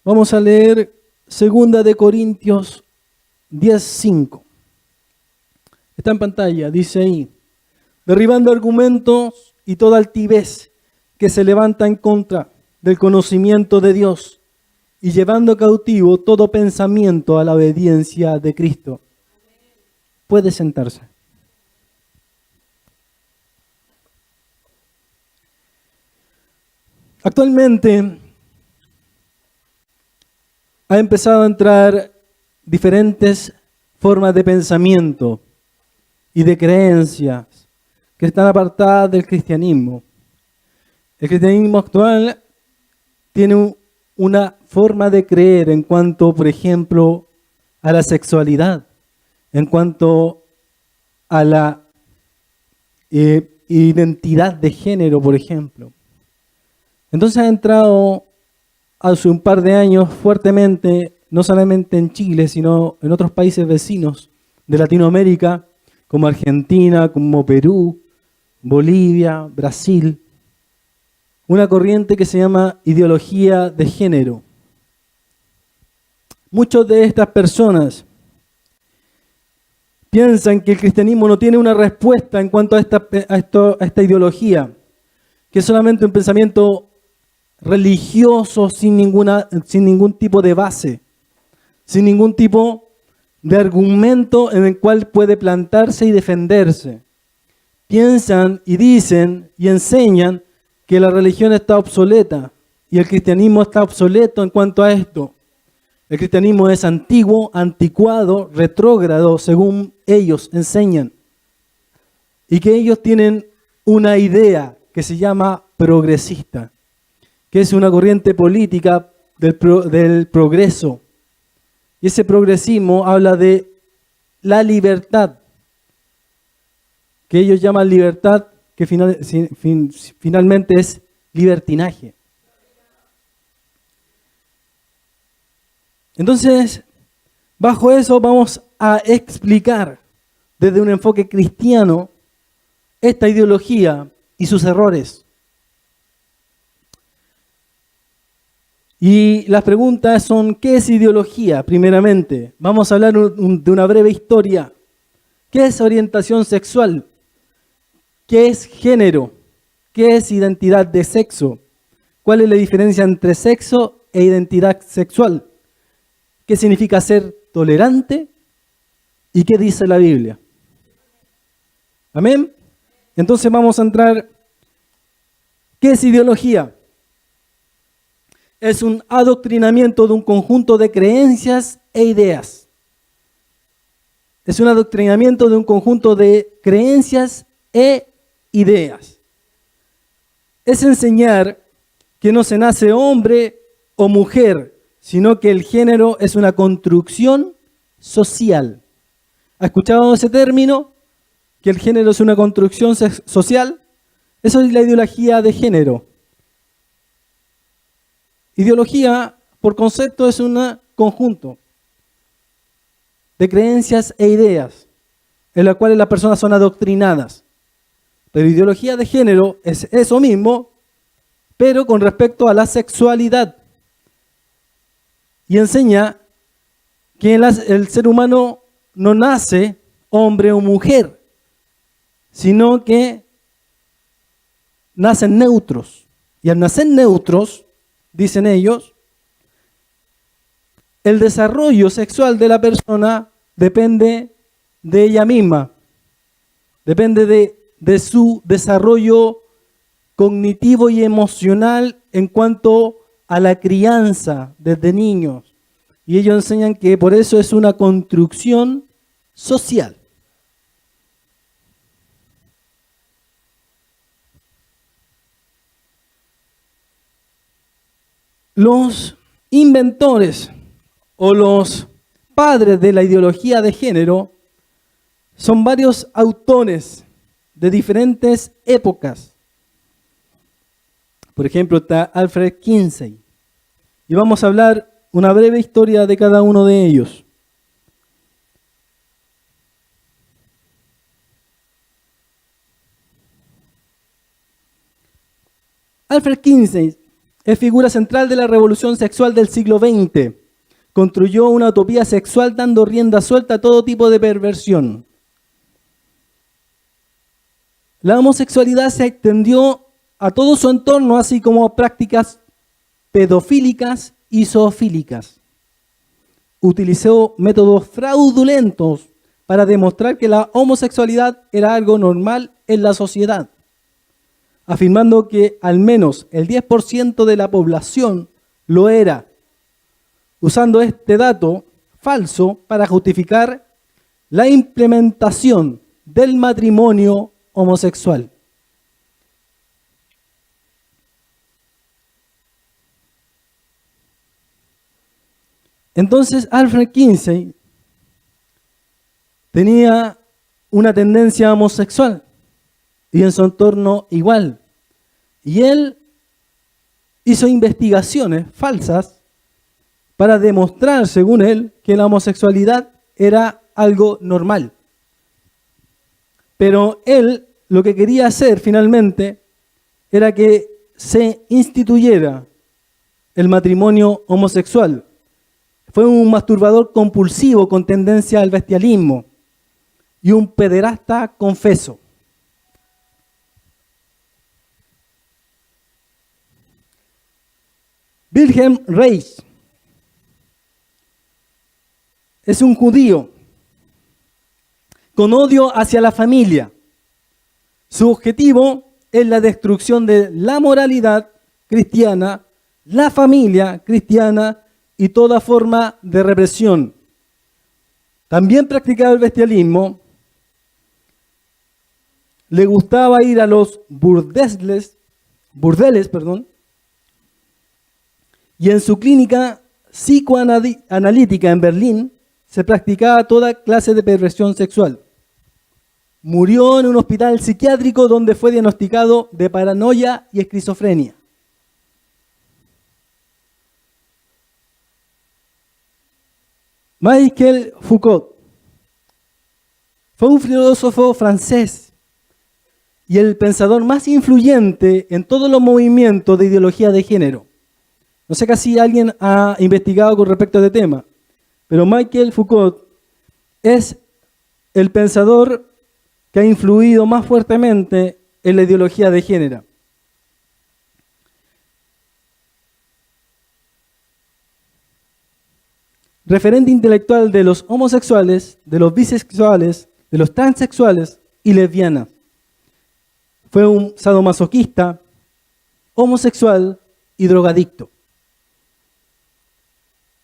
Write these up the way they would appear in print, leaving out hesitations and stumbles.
Vamos a leer 2 Corintios 10:5. Está en pantalla, dice ahí: derribando argumentos y toda altivez que se levanta en contra del conocimiento de Dios y llevando cautivo todo pensamiento a la obediencia de Cristo. Puede sentarse. Actualmente ha empezado a entrar diferentes formas de pensamiento y de creencias que están apartadas del cristianismo. El cristianismo actual tiene una forma de creer en cuanto, por ejemplo, a la sexualidad, en cuanto a la identidad de género, por ejemplo. Entonces ha entrado hace un par de años fuertemente, no solamente en Chile, sino en otros países vecinos de Latinoamérica, como Argentina, como Perú, Bolivia, Brasil, una corriente que se llama ideología de género. Muchas de estas personas piensan que el cristianismo no tiene una respuesta en cuanto a esta ideología, que es solamente un pensamiento religioso sin ningún tipo de base, sin ningún tipo de argumento en el cual puede plantarse y defenderse. Piensan y dicen y enseñan que la religión está obsoleta y el cristianismo está obsoleto en cuanto a esto. El cristianismo es antiguo, anticuado, retrógrado, según ellos enseñan. Y que ellos tienen una idea que se llama progresista, que es una corriente política del progreso. Y ese progresismo habla de la libertad, que ellos llaman libertad, que finalmente es libertinaje. Entonces, bajo eso vamos a explicar desde un enfoque cristiano esta ideología y sus errores. Y las preguntas son: ¿qué es ideología? Primeramente, vamos a hablar de una breve historia. ¿Qué es orientación sexual? ¿Qué es género? ¿Qué es identidad de sexo? ¿Cuál es la diferencia entre sexo e identidad sexual? ¿Qué significa ser tolerante? ¿Y qué dice la Biblia? ¿Amén? Entonces vamos a entrar. ¿Qué es ideología? Es un adoctrinamiento de un conjunto de creencias e ideas. Es un adoctrinamiento de un conjunto de creencias e ideas. Es enseñar que no se nace hombre o mujer, sino que el género es una construcción social. ¿Ha escuchado ese término? Que el género es una construcción social. Eso es la ideología de género. Ideología, por concepto, es un conjunto de creencias e ideas en las cuales las personas son adoctrinadas. Pero ideología de género es eso mismo, pero con respecto a la sexualidad. Y enseña que el ser humano no nace hombre o mujer, sino que nacen neutros. Y al nacer neutros, dicen ellos, el desarrollo sexual de la persona depende de ella misma, depende de su desarrollo cognitivo y emocional en cuanto a la crianza desde niños. Y ellos enseñan que por eso es una construcción social. Los inventores o los padres de la ideología de género son varios autores de diferentes épocas. Por ejemplo, está Alfred Kinsey. Y vamos a hablar una breve historia de cada uno de ellos. Alfred Kinsey es figura central de la revolución sexual del siglo XX. Construyó una utopía sexual dando rienda suelta a todo tipo de perversión. La homosexualidad se extendió a todo su entorno, así como a prácticas pedofílicas y zoofílicas. Utilizó métodos fraudulentos para demostrar que la homosexualidad era algo normal en la sociedad, afirmando que al menos el 10% de la población lo era, usando este dato falso para justificar la implementación del matrimonio homosexual. Entonces Alfred Kinsey tenía una tendencia homosexual y en su entorno igual. Y él hizo investigaciones falsas para demostrar, según él, que la homosexualidad era algo normal. Pero él lo que quería hacer finalmente era que se instituyera el matrimonio homosexual. Fue un masturbador compulsivo con tendencia al bestialismo y un pederasta confeso. Wilhelm Reich es un judío con odio hacia la familia. Su objetivo es la destrucción de la moralidad cristiana, la familia cristiana y toda forma de represión. También practicaba el bestialismo. Le gustaba ir a los burdeles, y en su clínica psicoanalítica en Berlín se practicaba toda clase de perversión sexual. Murió en un hospital psiquiátrico donde fue diagnosticado de paranoia y esquizofrenia. Michel Foucault fue un filósofo francés y el pensador más influyente en todos los movimientos de ideología de género. No sé si alguien ha investigado con respecto a este tema, pero Michel Foucault es el pensador que ha influido más fuertemente en la ideología de género. Referente intelectual de los homosexuales, de los bisexuales, de los transexuales y lesbianas. Fue un sadomasoquista, homosexual y drogadicto.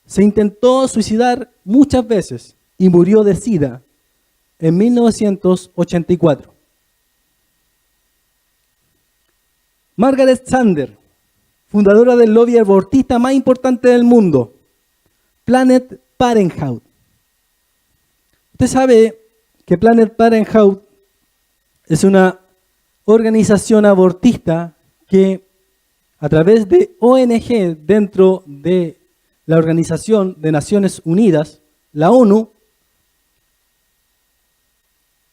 Se intentó suicidar muchas veces y murió de SIDA en 1984. Margaret Sanger, fundadora del lobby abortista más importante del mundo, Planned Parenthood. Usted sabe que Planned Parenthood es una organización abortista que a través de ONG dentro de la Organización de Naciones Unidas, la ONU,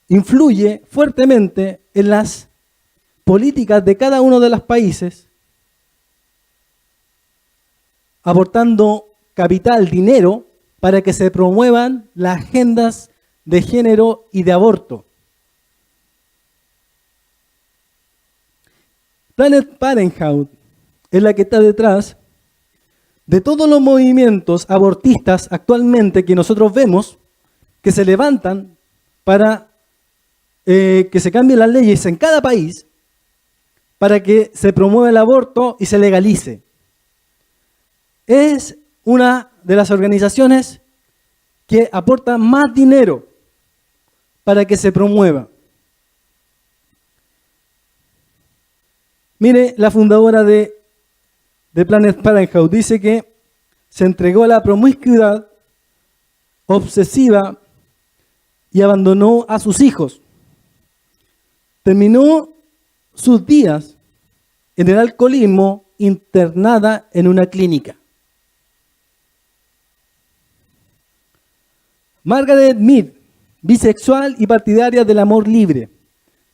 influye fuertemente en las políticas de cada uno de los países, aportando capital, dinero, para que se promuevan las agendas de género y de aborto. Planned Parenthood es la que está detrás de todos los movimientos abortistas actualmente que nosotros vemos, que se levantan para que se cambien las leyes en cada país, para que se promueva el aborto y se legalice. Es una de las organizaciones que aporta más dinero para que se promueva. Mire, la fundadora de Planned Parenthood dice que se entregó a la promiscuidad obsesiva y abandonó a sus hijos. Terminó sus días en el alcoholismo, internada en una clínica. Margaret Mead, bisexual y partidaria del amor libre,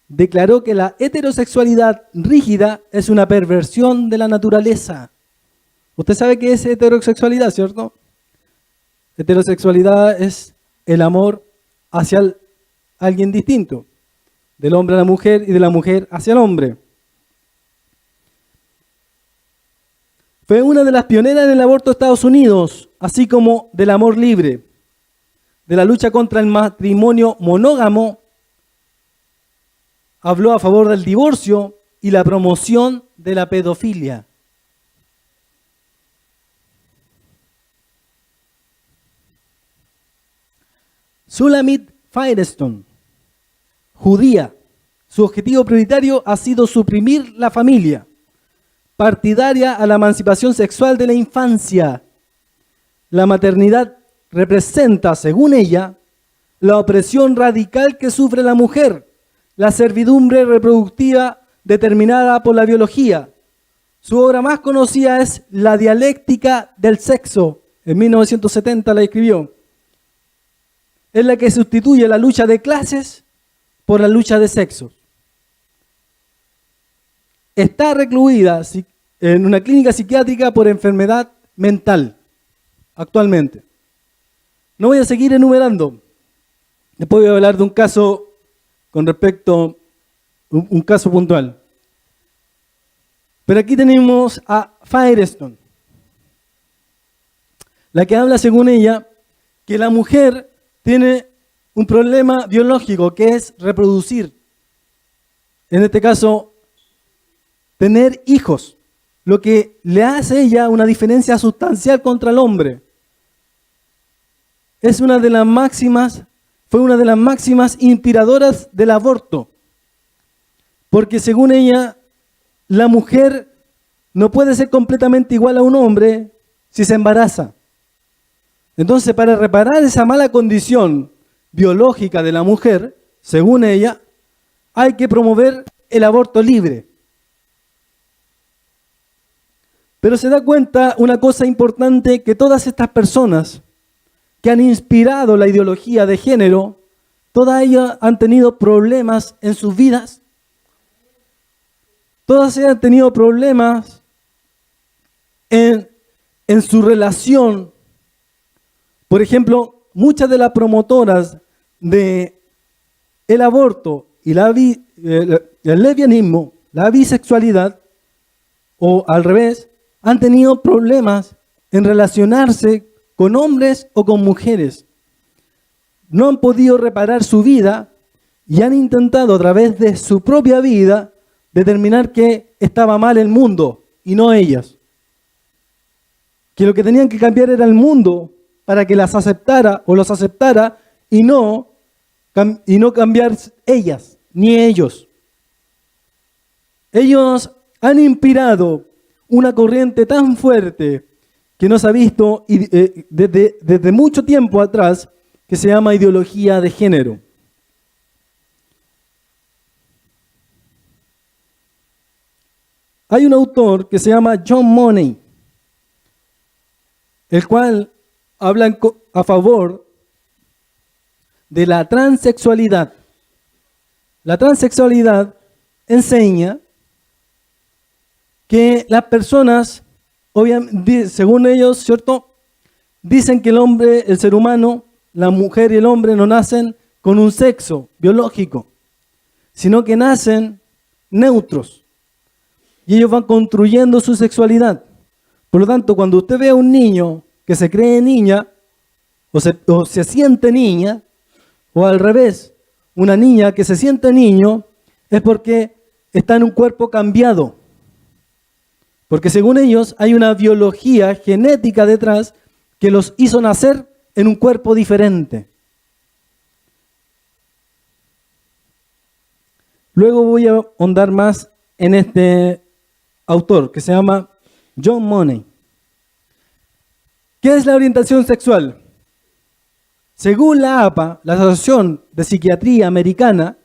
declaró que la heterosexualidad rígida es una perversión de la naturaleza Usted sabe qué es heterosexualidad, ¿cierto? Heterosexualidad es el amor hacia alguien distinto, del hombre a la mujer y de la mujer hacia el hombre. Fue una de las pioneras en el aborto de Estados Unidos, así como del amor libre, de la lucha contra el matrimonio monógamo. Habló a favor del divorcio y la promoción de la pedofilia. Shulamit Firestone, judía, su objetivo prioritario ha sido suprimir la familia, partidaria a la emancipación sexual de la infancia. La maternidad representa, según ella, la opresión radical que sufre la mujer, la servidumbre reproductiva determinada por la biología. Su obra más conocida es La dialéctica del sexo. En 1970 la escribió. Es la que sustituye la lucha de clases por la lucha de sexos. Está recluida en una clínica psiquiátrica por enfermedad mental actualmente. No voy a seguir enumerando. Después voy a hablar de un caso con respecto a un caso puntual. Pero aquí tenemos a Firestone, la que habla, según ella, que la mujer tiene un problema biológico que es reproducir. En este caso, tener hijos, lo que le hace a ella una diferencia sustancial contra el hombre. Fue una de las máximas inspiradoras del aborto, porque según ella, la mujer no puede ser completamente igual a un hombre si se embaraza. Entonces, para reparar esa mala condición biológica de la mujer, según ella, hay que promover el aborto libre. Pero se da cuenta una cosa importante, que todas estas personas que han inspirado la ideología de género, todas ellas han tenido problemas en sus vidas. Todas ellas han tenido problemas en su relación. Por ejemplo, muchas de las promotoras del aborto y el lesbianismo, la bisexualidad, o al revés, han tenido problemas en relacionarse con hombres o con mujeres. No han podido reparar su vida y han intentado a través de su propia vida determinar que estaba mal el mundo y no ellas. Que lo que tenían que cambiar era el mundo para que las aceptara o los aceptara y no cambiar ellas ni ellos. Ellos han inspirado una corriente tan fuerte que no se ha visto desde mucho tiempo atrás, que se llama ideología de género. Hay un autor que se llama John Money, el cual habla a favor de la transexualidad. La transexualidad enseña que las personas, obviamente, según ellos, ¿cierto?, dicen que el hombre, el ser humano, la mujer y el hombre no nacen con un sexo biológico, sino que nacen neutros. Y ellos van construyendo su sexualidad. Por lo tanto, cuando usted ve a un niño que se cree niña, o se siente niña, o al revés, una niña que se siente niño, es porque está en un cuerpo cambiado. Porque según ellos hay una biología genética detrás que los hizo nacer en un cuerpo diferente. Luego voy a ahondar más en este autor que se llama John Money. ¿Qué es la orientación sexual? Según la APA, la Asociación de Psiquiatría Americana,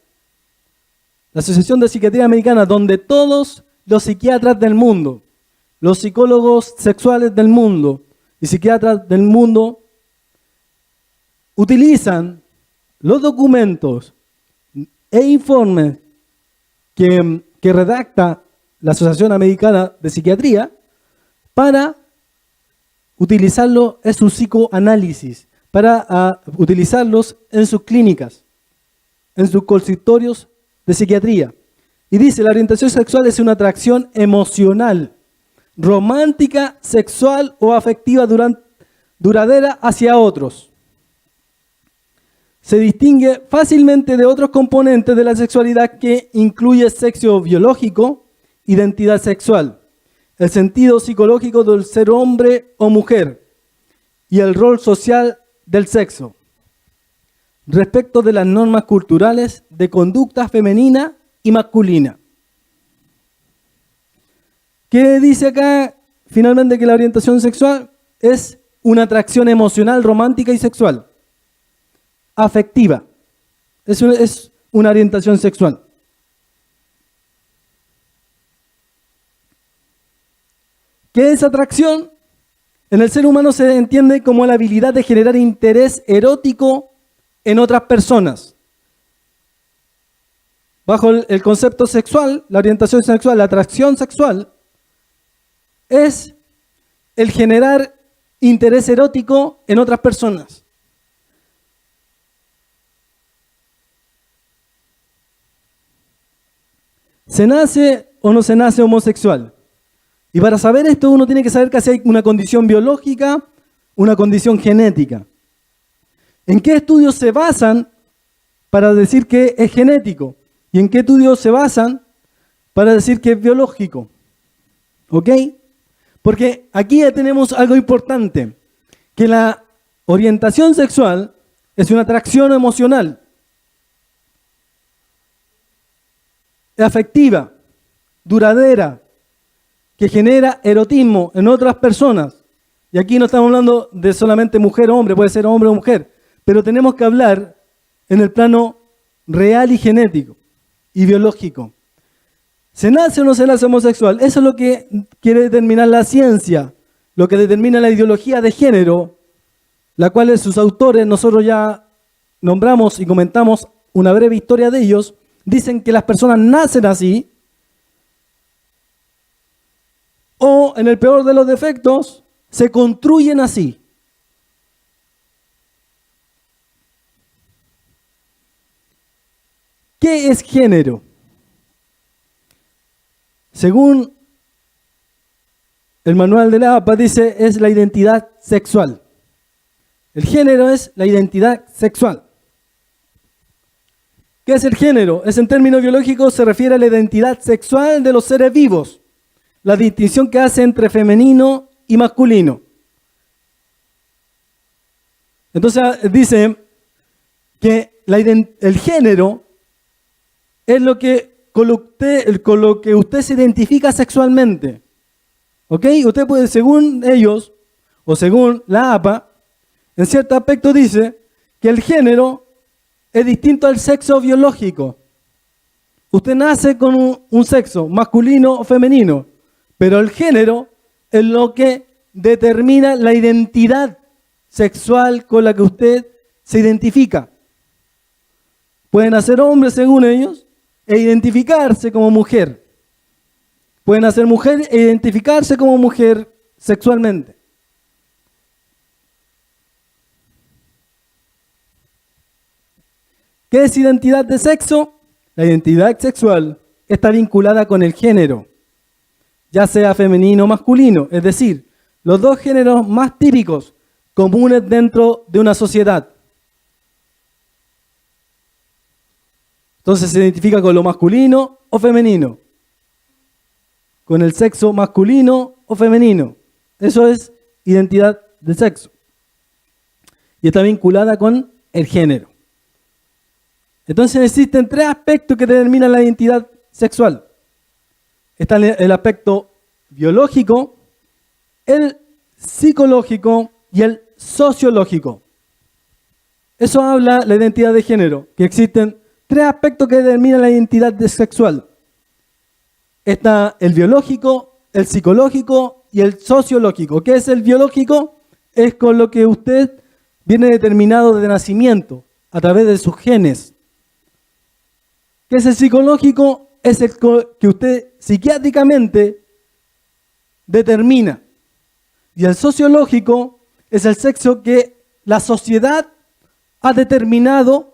donde todos los psiquiatras del mundo, los psicólogos sexuales del mundo y psiquiatras del mundo utilizan los documentos e informes que redacta la Asociación Americana de Psiquiatría para utilizarlo es su psicoanálisis, para utilizarlos en sus clínicas, en sus consultorios de psiquiatría. Y dice, la orientación sexual es una atracción emocional, romántica, sexual o afectiva duradera hacia otros. Se distingue fácilmente de otros componentes de la sexualidad que incluye sexo biológico, identidad sexual, el sentido psicológico del ser hombre o mujer y el rol social del sexo, respecto de las normas culturales de conducta femenina y masculina. ¿Qué dice acá finalmente? Que la orientación sexual es una atracción emocional, romántica y sexual, afectiva. Es una orientación sexual. ¿Qué es atracción? En el ser humano se entiende como la habilidad de generar interés erótico en otras personas. Bajo el concepto sexual, la orientación sexual, la atracción sexual, es el generar interés erótico en otras personas. ¿Se nace o no se nace homosexual? Y para saber esto uno tiene que saber que hay una condición biológica, una condición genética. ¿En qué estudios se basan para decir que es genético? ¿Y en qué estudios se basan para decir que es biológico? ¿Ok? Porque aquí ya tenemos algo importante, que la orientación sexual es una atracción emocional, afectiva, duradera, que genera erotismo en otras personas. Y aquí no estamos hablando de solamente mujer o hombre, puede ser hombre o mujer, pero tenemos que hablar en el plano real y genético y biológico. ¿Se nace o no se nace homosexual? Eso es lo que quiere determinar la ciencia, lo que determina la ideología de género, la cual sus autores, nosotros ya nombramos y comentamos una breve historia de ellos. Dicen que las personas nacen así, o en el peor de los defectos, se construyen así. ¿Qué es género? Según el manual de la APA, dice, es la identidad sexual. El género es la identidad sexual. ¿Qué es el género? Es en términos biológicos, se refiere a la identidad sexual de los seres vivos, la distinción que hace entre femenino y masculino. Entonces dice que el género es lo que con lo que usted se identifica sexualmente. ¿Ok? Usted puede, según ellos, o según la APA, en cierto aspecto dice que el género es distinto al sexo biológico. Usted nace con un sexo masculino o femenino, pero el género es lo que determina la identidad sexual con la que usted se identifica. Pueden nacer hombres, según ellos, e identificarse como mujer. Pueden nacer mujer e identificarse como mujer sexualmente. ¿Qué es identidad de sexo? La identidad sexual está vinculada con el género, ya sea femenino o masculino, es decir, los dos géneros más típicos, comunes dentro de una sociedad. Entonces se identifica con lo masculino o femenino, con el sexo masculino o femenino. Eso es identidad de sexo. Y está vinculada con el género. Entonces existen tres aspectos que determinan la identidad sexual. Está el aspecto biológico, el psicológico y el sociológico. Eso habla la identidad de género, que existen tres aspectos que determinan la identidad sexual. Está el biológico, el psicológico y el sociológico. ¿Qué es el biológico? Es con lo que usted viene determinado de nacimiento, a través de sus genes. ¿Qué es el psicológico? Es el que usted psiquiátricamente determina. Y el sociológico es el sexo que la sociedad ha determinado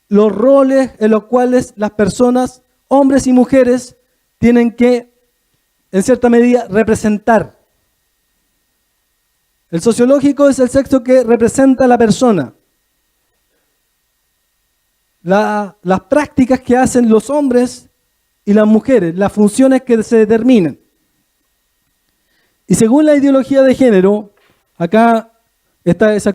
los roles en los cuales las personas, hombres y mujeres, tienen que, en cierta medida, representar. El sociológico es el sexo que representa a la persona. Las prácticas que hacen los hombres y las mujeres, las funciones que se determinan. Y según la ideología de género, acá está esa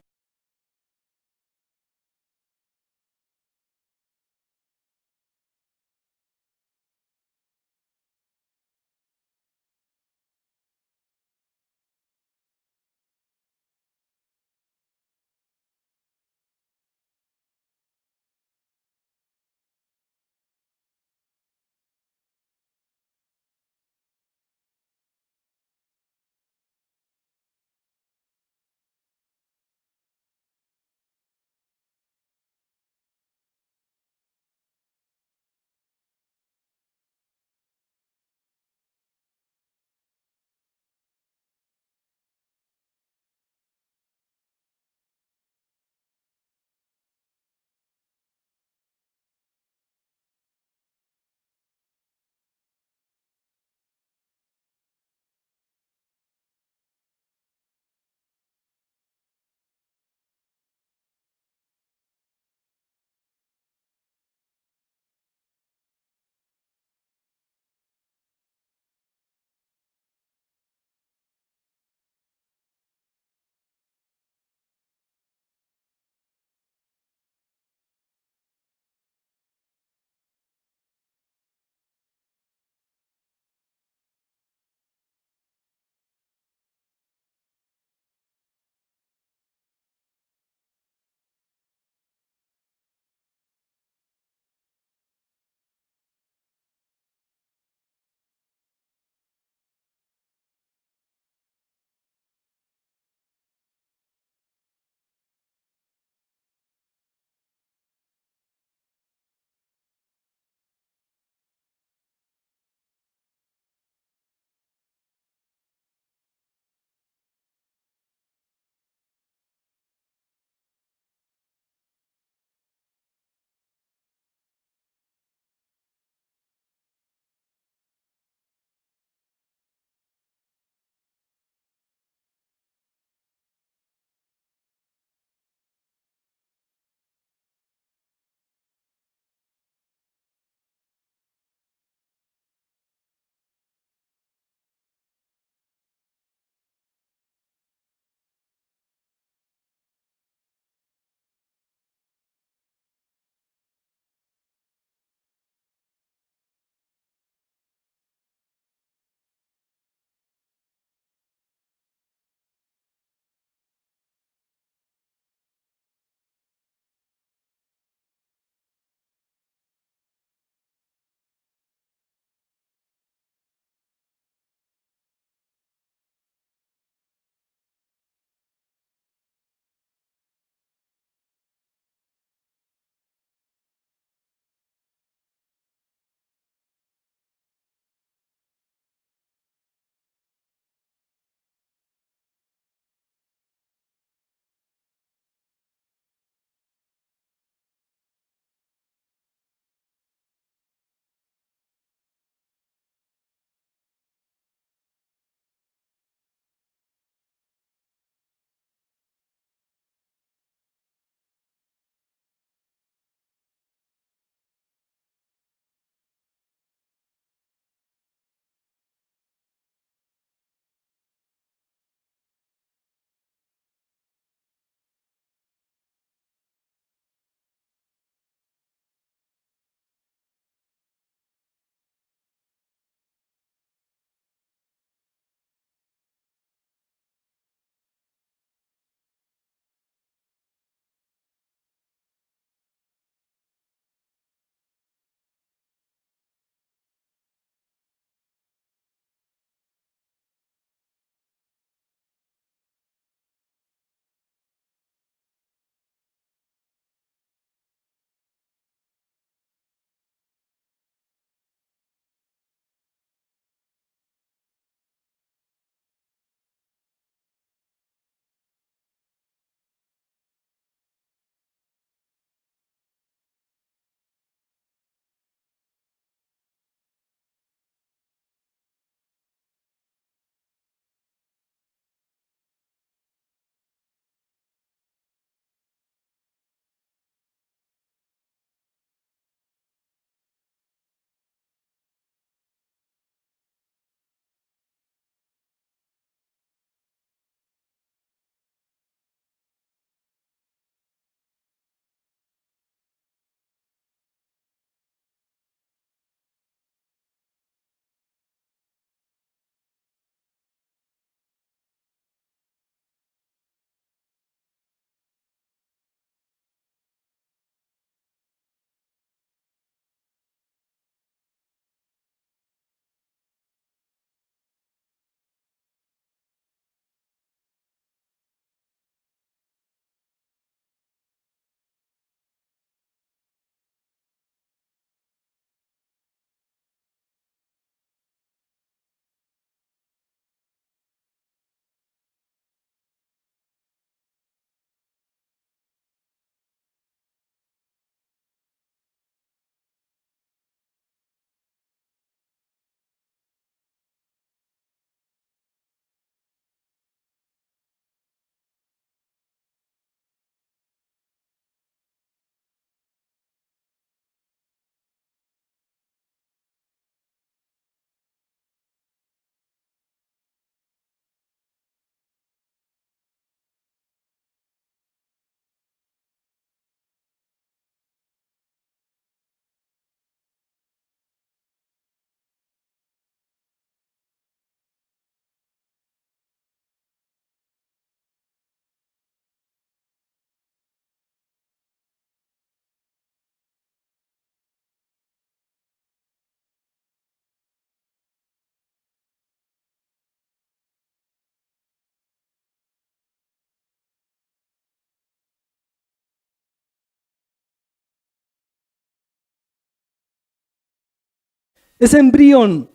ese embrión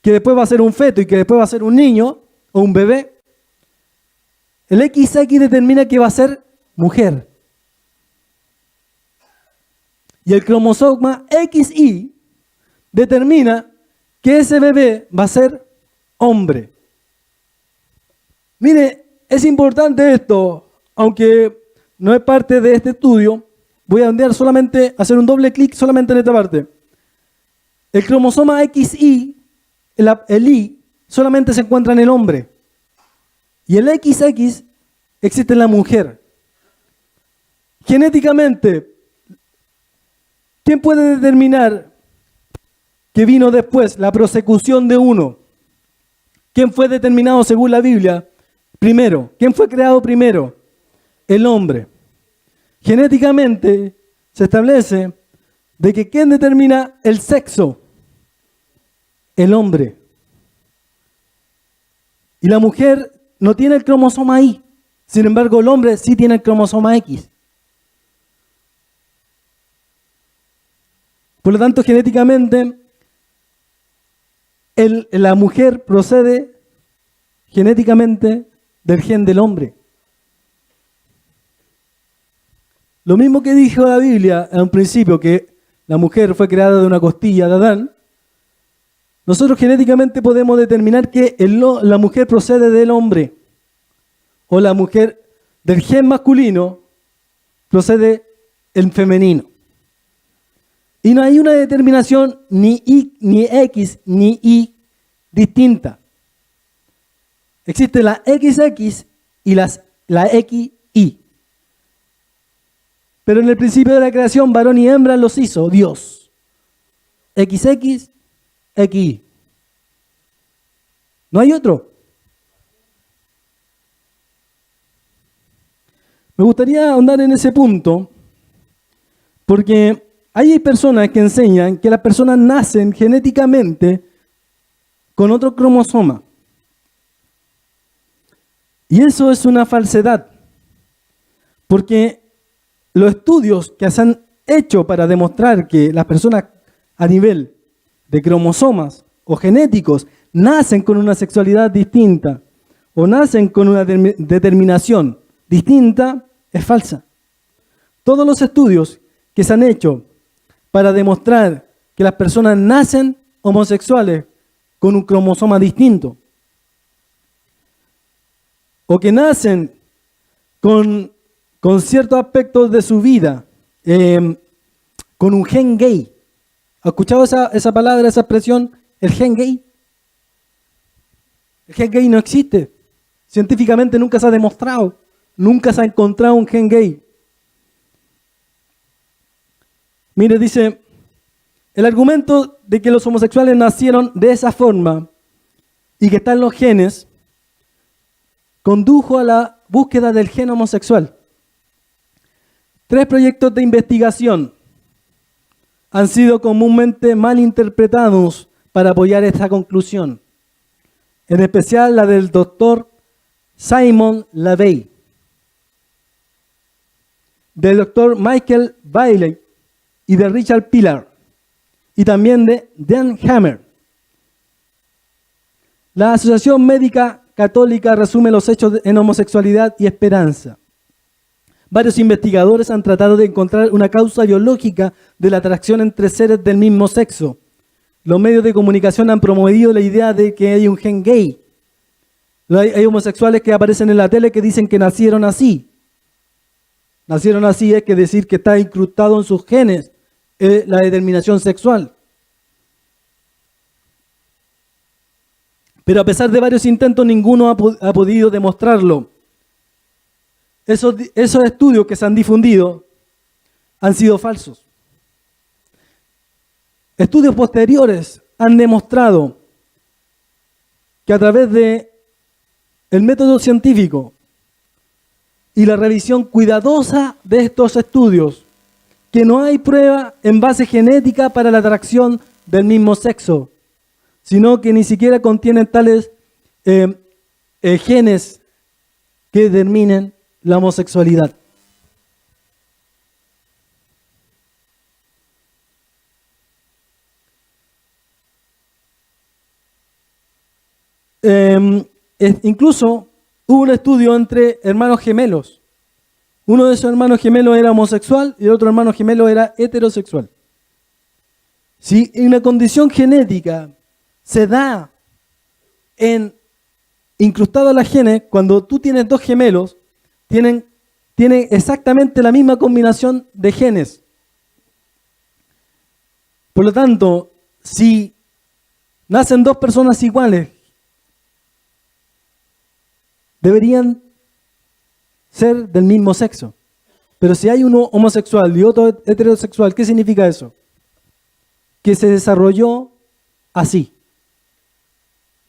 que después va a ser un feto y que después va a ser un niño o un bebé, el XX determina que va a ser mujer. Y el cromosoma XY determina que ese bebé va a ser hombre. Mire, es importante esto, aunque no es parte de este estudio. Voy a hacer un doble clic solamente en esta parte. El cromosoma XY, el Y, solamente se encuentra en el hombre. Y el XX existe en la mujer. Genéticamente, ¿quién puede determinar que vino después la prosecución de uno? ¿Quién fue determinado según la Biblia primero? ¿Quién fue creado primero? El hombre. Genéticamente se establece de que ¿quién determina el sexo? El hombre. Y la mujer no tiene el cromosoma Y. Sin embargo, el hombre sí tiene el cromosoma X. Por lo tanto, genéticamente, la mujer procede genéticamente del gen del hombre. Lo mismo que dijo la Biblia en un principio, que la mujer fue creada de una costilla de Adán, nosotros genéticamente podemos determinar que la mujer procede del hombre, o la mujer del gen masculino procede el femenino. Y no hay una determinación ni Y, ni X, ni Y distinta. Existe la XX y la XY. Pero en el principio de la creación, varón y hembra los hizo Dios. XX, XY. No hay otro. Me gustaría ahondar en ese punto, porque hay personas que enseñan que las personas nacen genéticamente con otro cromosoma. Y eso es una falsedad, porque los estudios que se han hecho para demostrar que las personas a nivel de cromosomas o genéticos nacen con una sexualidad distinta o nacen con una determinación distinta es falsa. Todos los estudios que se han hecho para demostrar que las personas nacen homosexuales con un cromosoma distinto o que nacen con ciertos aspectos de su vida, con un gen gay. ¿Ha escuchado esa palabra, esa expresión, el gen gay? El gen gay no existe. Científicamente nunca se ha demostrado, nunca se ha encontrado un gen gay. Mire, dice, el argumento de que los homosexuales nacieron de esa forma y que están los genes, condujo a la búsqueda del gen homosexual. 3 proyectos de investigación han sido comúnmente mal interpretados para apoyar esta conclusión, en especial la del doctor Simon LaVey, del doctor Michael Bailey y de Richard Pilar, y también de Dan Hammer. La Asociación Médica Católica resume los hechos en homosexualidad y esperanza. Varios investigadores han tratado de encontrar una causa biológica de la atracción entre seres del mismo sexo. Los medios de comunicación han promovido la idea de que hay un gen gay. Hay homosexuales que aparecen en la tele que dicen que nacieron así. Nacieron así es que decir que está incrustado en sus genes la determinación sexual. Pero a pesar de varios intentos, ninguno ha podido demostrarlo. Esos estudios que se han difundido han sido falsos. Estudios posteriores han demostrado que a través de el método científico y la revisión cuidadosa de estos estudios, que no hay prueba en base genética para la atracción del mismo sexo, sino que ni siquiera contienen tales genes que determinen la homosexualidad. Incluso hubo un estudio entre hermanos gemelos. Uno de esos hermanos gemelos era homosexual y el otro hermano gemelo era heterosexual. Si una condición genética se da incrustada a la genes, cuando tú tienes dos gemelos, tienen exactamente la misma combinación de genes. Por lo tanto, si nacen dos personas iguales, deberían ser del mismo sexo. Pero si hay uno homosexual y otro heterosexual, ¿qué significa eso? Que se desarrolló así.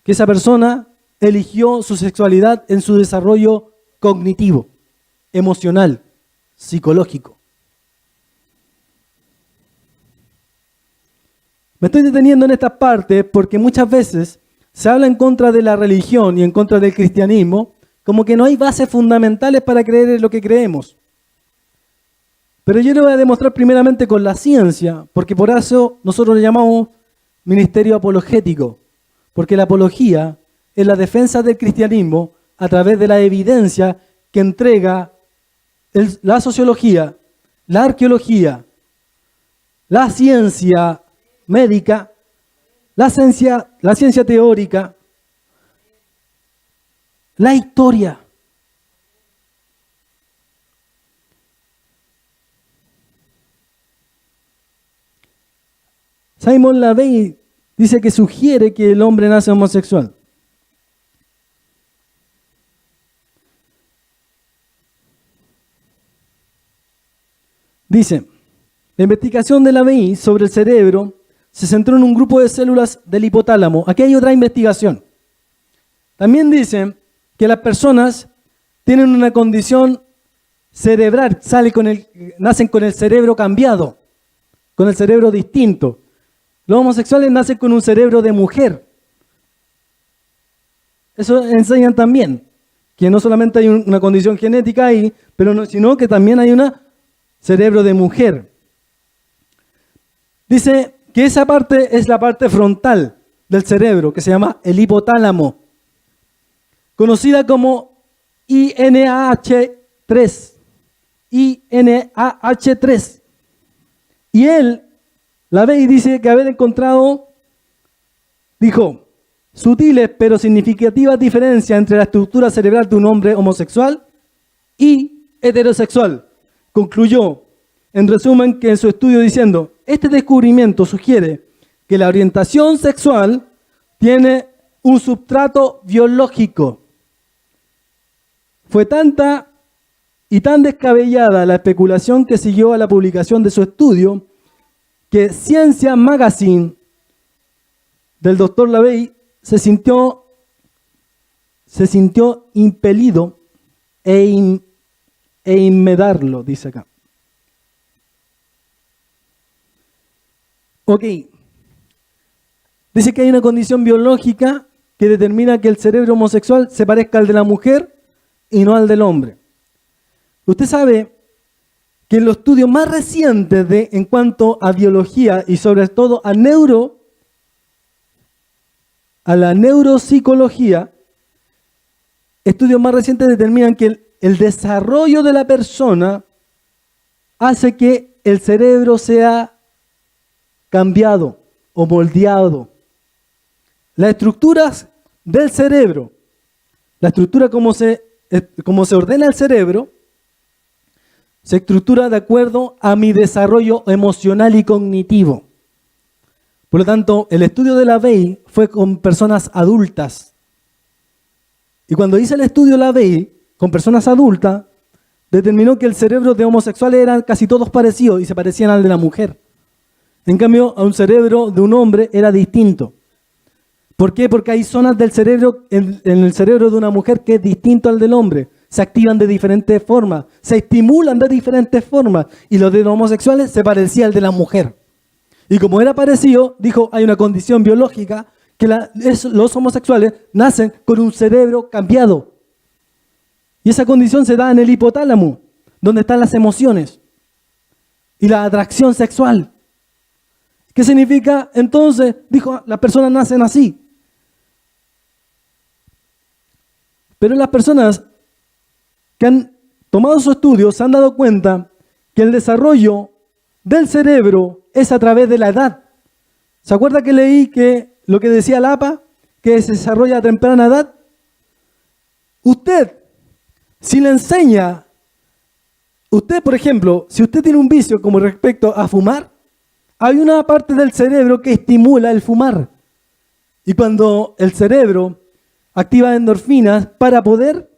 Que esa persona eligió su sexualidad en su desarrollo cognitivo, emocional, psicológico. Me estoy deteniendo en esta parte porque muchas veces se habla en contra de la religión y en contra del cristianismo, como que no hay bases fundamentales para creer en lo que creemos. Pero yo lo voy a demostrar primeramente con la ciencia, porque por eso nosotros le llamamos ministerio apologético, porque la apología es la defensa del cristianismo a través de la evidencia que entrega la sociología, la arqueología, la ciencia médica, la ciencia teórica, la historia. Simon LaVey dice que sugiere que el hombre nace homosexual. Dice, la investigación de LaVey sobre el cerebro se centró en un grupo de células del hipotálamo. Aquí hay otra investigación. También dice que las personas tienen una condición cerebral, nacen con el cerebro cambiado, con el cerebro distinto. Los homosexuales nacen con un cerebro de mujer. Eso enseñan también, que no solamente hay una condición genética ahí, sino que también hay un cerebro de mujer. Dice que esa parte es la parte frontal del cerebro, que se llama el hipotálamo, conocida como INAH3. INAH3. Y LaVey dice que haber encontrado, dijo, sutiles pero significativas diferencias entre la estructura cerebral de un hombre homosexual y heterosexual. Concluyó, en resumen, que en su estudio diciendo, este descubrimiento sugiere que la orientación sexual tiene un substrato biológico. Fue tanta y tan descabellada la especulación que siguió a la publicación de su estudio que Science Magazine del Dr. LaVey se sintió impelido e inmedarlo, dice acá. Ok. Dice que hay una condición biológica que determina que el cerebro homosexual se parezca al de la mujer y no al del hombre. Usted sabe que en los estudios más recientes en cuanto a biología y sobre todo a la neuropsicología, estudios más recientes determinan que el desarrollo de la persona hace que el cerebro sea cambiado o moldeado. Las estructuras del cerebro, la estructura como se ordena el cerebro, se estructura de acuerdo a mi desarrollo emocional y cognitivo. Por lo tanto, el estudio de LaVey fue con personas adultas. Y cuando hice el estudio LaVey con personas adultas, determinó que el cerebro de homosexuales eran casi todos parecidos y se parecían al de la mujer. En cambio, a un cerebro de un hombre era distinto. ¿Por qué? Porque hay zonas del cerebro, en el cerebro de una mujer que es distinto al del hombre. Se activan de diferentes formas, se estimulan de diferentes formas. Y los de los homosexuales se parecía al de la mujer. Y como era parecido, dijo, hay una condición biológica que los homosexuales nacen con un cerebro cambiado. Y esa condición se da en el hipotálamo, donde están las emociones y la atracción sexual. ¿Qué significa? Entonces, dijo, las personas nacen así. Pero las personas que han tomado su estudio se han dado cuenta que el desarrollo del cerebro es a través de la edad. ¿Se acuerda que leí que lo que decía la APA, que se desarrolla a temprana edad? Usted, si le enseña, usted, por ejemplo, si usted tiene un vicio como respecto a fumar, hay una parte del cerebro que estimula el fumar. Y cuando el cerebro activa endorfinas para poder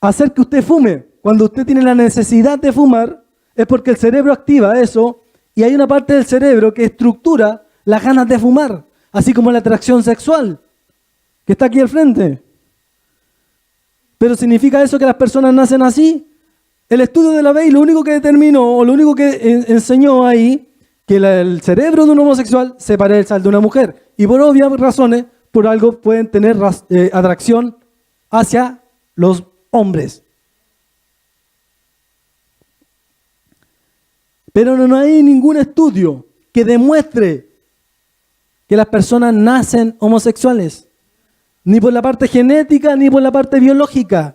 hacer que usted fume, cuando usted tiene la necesidad de fumar, es porque el cerebro activa eso y hay una parte del cerebro que estructura las ganas de fumar, así como la atracción sexual, que está aquí al frente. Pero ¿significa eso que las personas nacen así? El estudio de la Bey lo único que determinó, o lo único que enseñó ahí, que el cerebro de un homosexual se parece al de una mujer. Y por obvias razones, por algo pueden tener atracción hacia los hombres. Pero no hay ningún estudio que demuestre que las personas nacen homosexuales. Ni por la parte genética, ni por la parte biológica.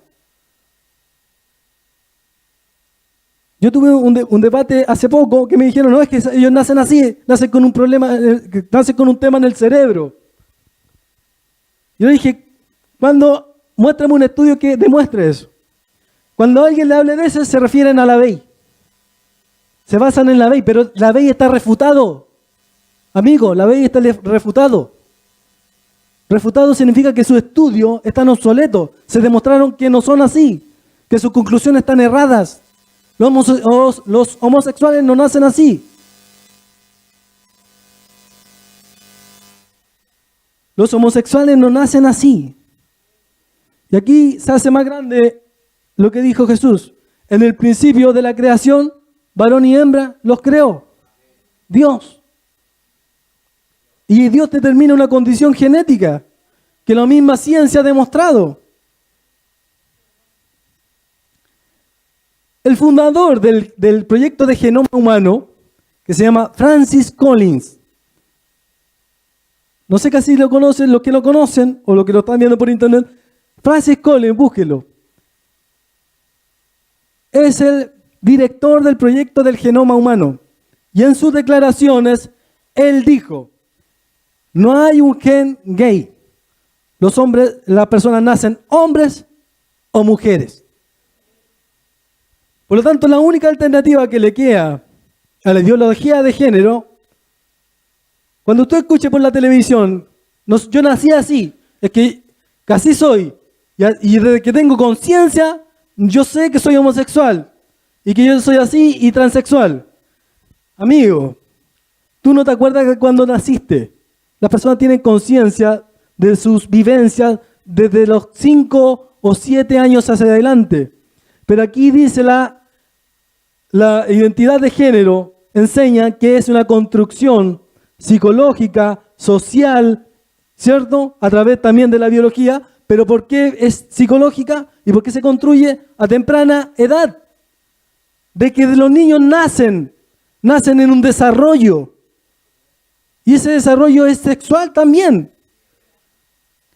Yo tuve un debate hace poco que me dijeron, no, es que ellos nacen así, nacen con un problema, nacen con un tema en el cerebro. Yo dije, muéstrame un estudio que demuestre eso. Cuando alguien le hable de eso, se refieren a la Bey. Se basan en la Bey, pero la Bey está refutado. Amigo, la Bey está refutado. Refutado significa que sus estudios están obsoletos. Se demostraron que no son así, que sus conclusiones están erradas. Los homosexuales no nacen así. Los homosexuales no nacen así. Y aquí se hace más grande lo que dijo Jesús. En el principio de la creación, varón y hembra los creó Dios. Y Dios determina una condición genética que la misma ciencia ha demostrado. El fundador del proyecto de genoma humano, que se llama Francis Collins, no sé si lo conocen, los que lo conocen o los que lo están viendo por internet, Francis Collins, búsquelo. Es el director del proyecto del genoma humano. Y en sus declaraciones, él dijo, no hay un gen gay. Las personas nacen hombres o mujeres. Por lo tanto, la única alternativa que le queda a la ideología de género, cuando usted escuche por la televisión, yo nací así, es que así soy, y desde que tengo conciencia, yo sé que soy homosexual, y que yo soy así y transexual. Amigo, tú no te acuerdas de cuando naciste. Las personas tienen conciencia de sus vivencias desde los 5 o 7 años hacia adelante. Pero aquí dice la identidad de género, enseña que es una construcción psicológica, social, ¿cierto? A través también de la biología. ¿Pero por qué es psicológica? ¿Y por qué se construye a temprana edad? De que los niños nacen en un desarrollo. Y ese desarrollo es sexual también.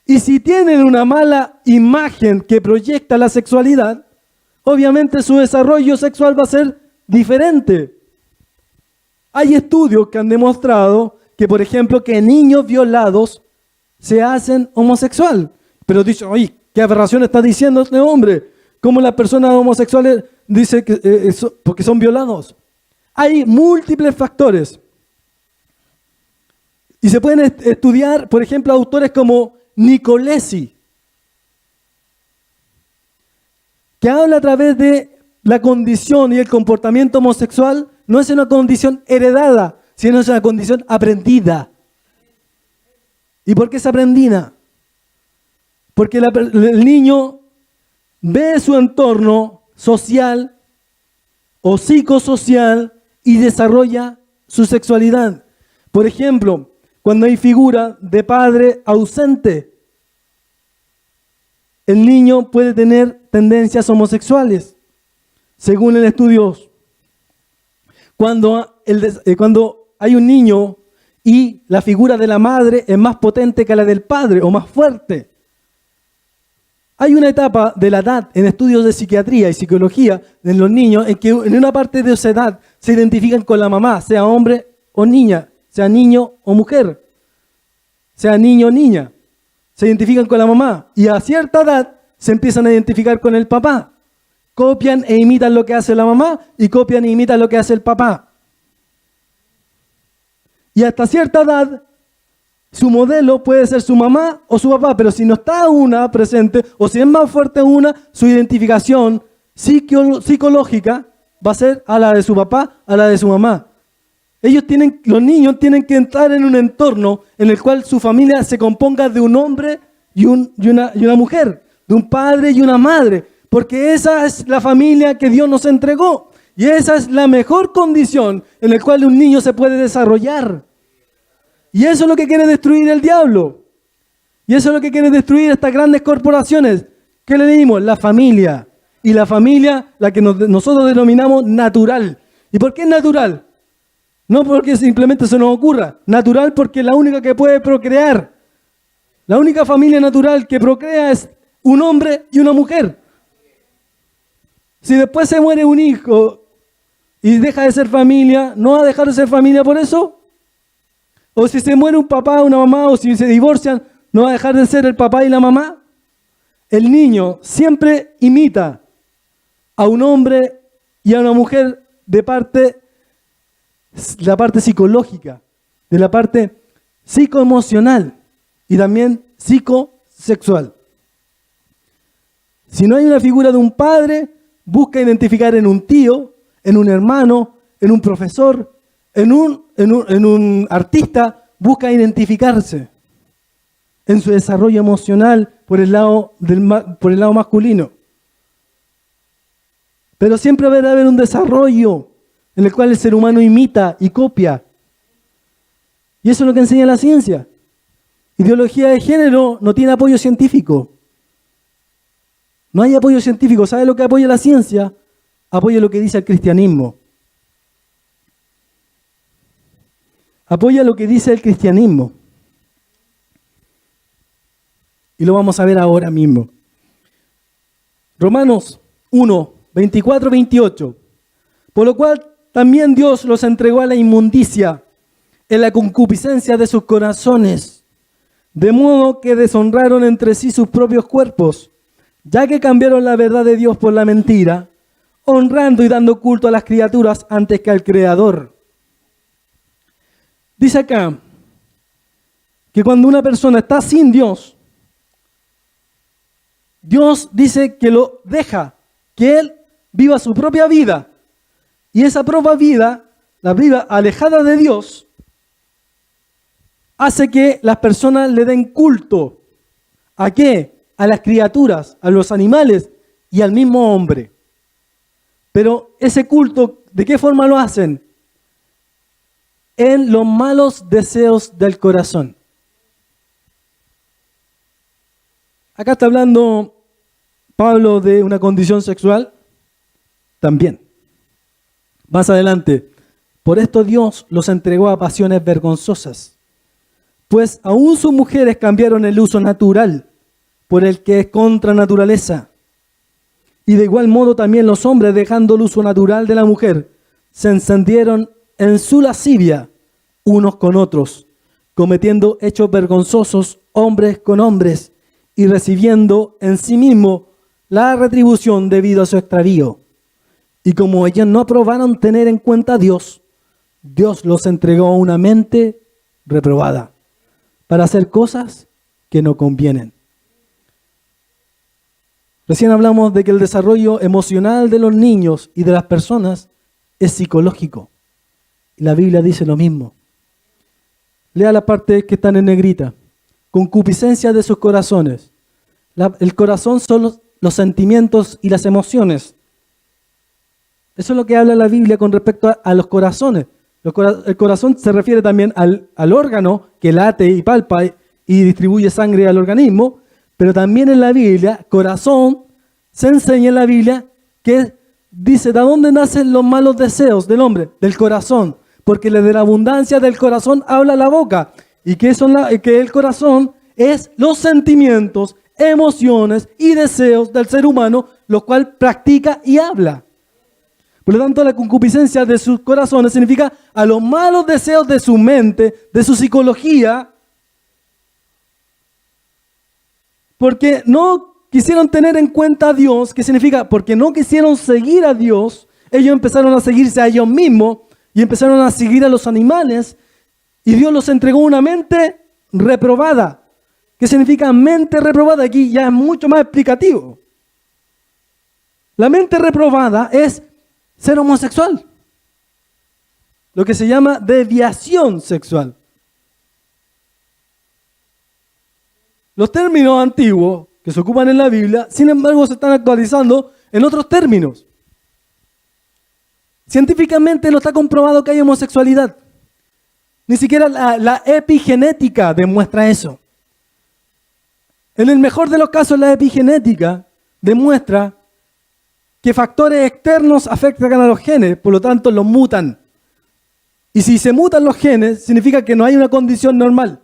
Y si tienen una mala imagen que proyecta la sexualidad, obviamente su desarrollo sexual va a ser diferente. Hay estudios que han demostrado que, por ejemplo, que niños violados se hacen homosexual. Pero dicen, oye, ¿qué aberración está diciendo este hombre? ¿Cómo las personas homosexuales dicen que porque son violados? Hay múltiples factores. Y se pueden estudiar, por ejemplo, autores como Nicolesi, que habla a través de la condición y el comportamiento homosexual. No es una condición heredada, sino es una condición aprendida. ¿Y por qué es aprendida? Porque el niño ve su entorno social o psicosocial y desarrolla su sexualidad. Por ejemplo, cuando hay figura de padre ausente, el niño puede tener tendencias homosexuales, según el estudio. Cuando hay un niño y la figura de la madre es más potente que la del padre o más fuerte, Hay una etapa de la edad en estudios de psiquiatría y psicología en los niños en que en una parte de esa edad se identifican con la mamá, sea hombre o niña, sea niño o mujer, sea niño o niña. Se identifican con la mamá y a cierta edad se empiezan a identificar con el papá. Copian e imitan lo que hace la mamá y copian e imitan lo que hace el papá. Y hasta cierta edad, su modelo puede ser su mamá o su papá, pero si no está una presente o si es más fuerte una, su identificación psicológica va a ser a la de su papá, a la de su mamá. Los niños tienen que entrar en un entorno en el cual su familia se componga de un hombre y una mujer, de un padre y una madre, porque esa es la familia que Dios nos entregó y esa es la mejor condición en la cual un niño se puede desarrollar. Y eso es lo que quiere destruir el diablo. Y eso es lo que quiere destruir estas grandes corporaciones. ¿Qué le dimos? La familia. Y la familia, la que nosotros denominamos natural. ¿Y por qué es natural? No porque simplemente se nos ocurra. Natural porque es la única que puede procrear. La única familia natural que procrea es un hombre y una mujer. Si después se muere un hijo y deja de ser familia, ¿no va a dejar de ser familia por eso? O si se muere un papá, una mamá, o si se divorcian, ¿no va a dejar de ser el papá y la mamá? El niño siempre imita a un hombre y a una mujer de la parte psicológica, de la parte psicoemocional y también psicosexual. Si no hay una figura de un padre, busca identificar en un tío, en un hermano, en un profesor, en un artista, busca identificarse en su desarrollo emocional por el lado masculino. Pero siempre va a haber un desarrollo en el cual el ser humano imita y copia. Y eso es lo que enseña la ciencia. Ideología de género no tiene apoyo científico. No hay apoyo científico. ¿Sabe lo que apoya la ciencia? Apoya lo que dice el cristianismo. Apoya lo que dice el cristianismo. Y lo vamos a ver ahora mismo. Romanos 1, 24, 28. Por lo cual también Dios los entregó a la inmundicia en la concupiscencia de sus corazones, de modo que deshonraron entre sí sus propios cuerpos, ya que cambiaron la verdad de Dios por la mentira, honrando y dando culto a las criaturas antes que al Creador. Dice acá que cuando una persona está sin Dios, Dios dice que lo deja, que él viva su propia vida. Y esa propia vida, la vida alejada de Dios, hace que las personas le den culto. ¿A qué? A las criaturas, a los animales y al mismo hombre. Pero ese culto, ¿de qué forma lo hacen? En los malos deseos del corazón. Acá está hablando Pablo de una condición sexual también. Más adelante, por esto Dios los entregó a pasiones vergonzosas, pues aún sus mujeres cambiaron el uso natural por el que es contra naturaleza. Y de igual modo también los hombres, dejando el uso natural de la mujer, se encendieron en su lascivia unos con otros, cometiendo hechos vergonzosos hombres con hombres y recibiendo en sí mismo la retribución debido a su extravío. Y como ellos no aprobaron tener en cuenta a Dios, Dios los entregó a una mente reprobada para hacer cosas que no convienen. Recién hablamos de que el desarrollo emocional de los niños y de las personas es psicológico. Y la Biblia dice lo mismo. Lea la parte que están en negrita. Concupiscencia de sus corazones. El corazón son los sentimientos y las emociones. Eso es lo que habla la Biblia con respecto a los corazones. El corazón se refiere también al órgano que late y palpa y distribuye sangre al organismo, pero también en la Biblia, corazón, se enseña en la Biblia que dice, ¿de dónde nacen los malos deseos del hombre? Del corazón, porque de la abundancia del corazón habla la boca. ¿Y qué el corazón? Es los sentimientos, emociones y deseos del ser humano, lo cual practica y habla. Por lo tanto, la concupiscencia de sus corazones significa a los malos deseos de su mente, de su psicología, porque no quisieron tener en cuenta a Dios, que significa porque no quisieron seguir a Dios, ellos empezaron a seguirse a ellos mismos y empezaron a seguir a los animales, y Dios los entregó una mente reprobada. ¿Qué significa mente reprobada? Aquí ya es mucho más explicativo. La mente reprobada es ser homosexual, lo que se llama desviación sexual. Los términos antiguos que se ocupan en la Biblia, sin embargo, se están actualizando en otros términos. Científicamente no está comprobado que hay homosexualidad. Ni siquiera la epigenética demuestra eso. En el mejor de los casos, la epigenética demuestra que factores externos afectan a los genes, por lo tanto los mutan. Y si se mutan los genes, significa que no hay una condición normal,